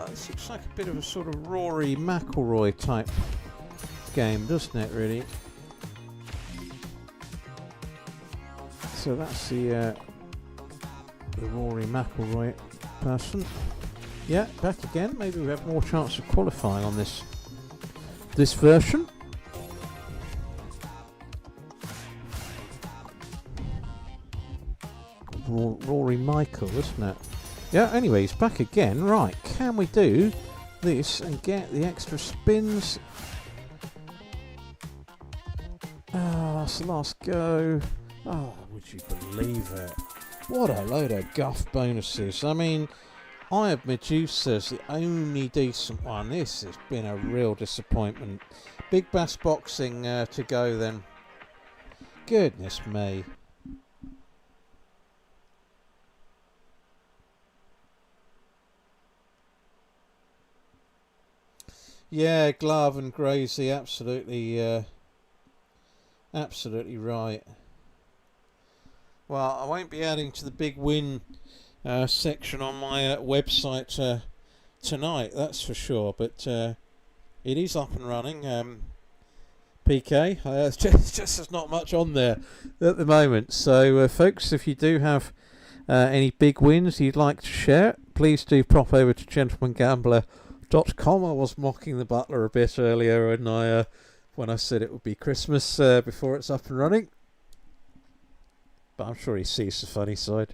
[SPEAKER 1] This looks like a bit of a sort of Rory McIlroy type game, doesn't it, really? So that's the Rory McIlroy person. Yeah, back again. Maybe we have more chance of qualifying on this version. Rory Michael, isn't it? Yeah, anyway, he's back again. Right, can we do this and get the extra spins? That's the last go. Oh, would you believe it? What a load of guff bonuses. I mean, I have Medusa's the only decent one. This has been a real disappointment. Big Bass Boxing to go then. Goodness me. Yeah, Glove and Gracie, absolutely, absolutely right. Well, I won't be adding to the big win section on my website tonight, that's for sure. But it is up and running. PK, just there's not much on there at the moment. So, folks, if you do have any big wins you'd like to share, please do pop over to GentlemanGambler.com. I was mocking the butler a bit earlier when I said it would be Christmas before it's up and running. But I'm sure he sees the funny side.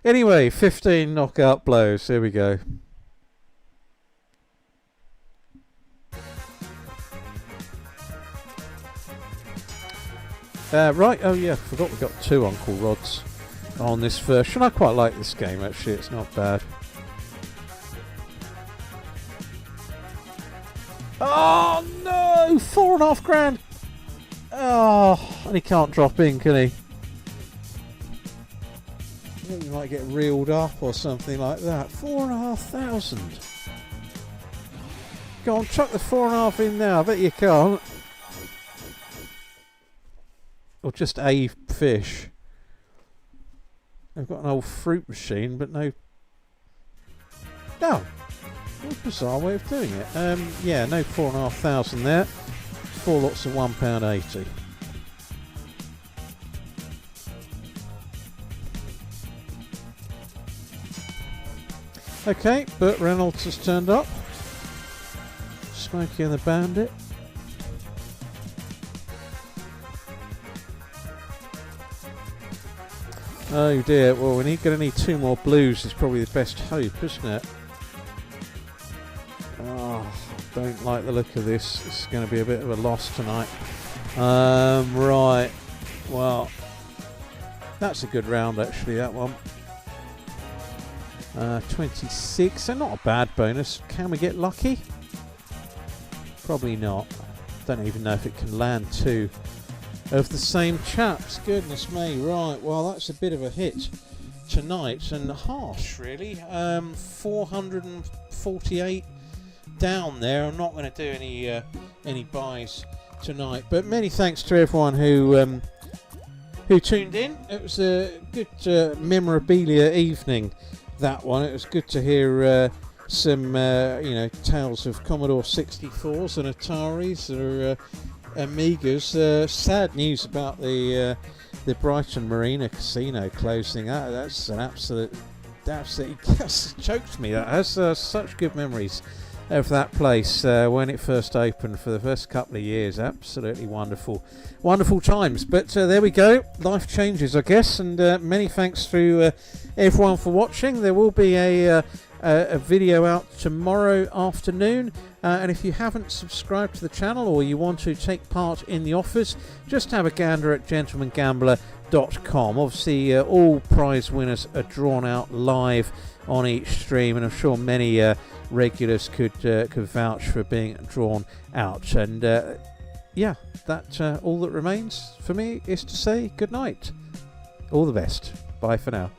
[SPEAKER 1] Anyway, 15 knockout blows. Here we go. Right, oh yeah, forgot we got 2 Uncle Rods on this version. I quite like this game, actually. It's not bad. Oh no! 4.5 grand! Oh, and he can't drop in, can he? I think you might get reeled up or something like that. 4,500. Go on, chuck the 4.5 in now. I bet you can't. Or just a fish. They've got an old fruit machine, but no. No. What a bizarre way of doing it. Yeah, no 4,500 there. 4 lots of £1.80. Okay, Burt Reynolds has turned up. Smokey and the Bandit. Oh dear, well we're going to need 2 more blues is probably the best hope, isn't it? Oh, don't like the look of this. This is going to be a bit of a loss tonight. Right, well, that's a good round actually, that one. 26, so not a bad bonus. Can we get lucky? Probably not. Don't even know if it can land 2 of the same chaps. Goodness me. Right, well that's a bit of a hit tonight and harsh really. 448 down there. I'm not going to do any buys tonight, but many thanks to everyone who tuned in. It was a good memorabilia evening, that one. It was good to hear some tales of Commodore 64s and Ataris or Amigas. Sad news about the Brighton Marina Casino closing. That's an absolutely just choked me. That has such good memories of that place when it first opened for the first couple of years. Absolutely wonderful times. But there we go, life changes, I guess. And many thanks to everyone for watching. There will be a video out tomorrow afternoon, and if you haven't subscribed to the channel or you want to take part in the offers, just have a gander at GentlemanGambler.com. Obviously all prize winners are drawn out live on each stream, and I'm sure many regulars could vouch for being drawn out. And yeah, that all that remains for me is to say good night. All the best. Bye for now.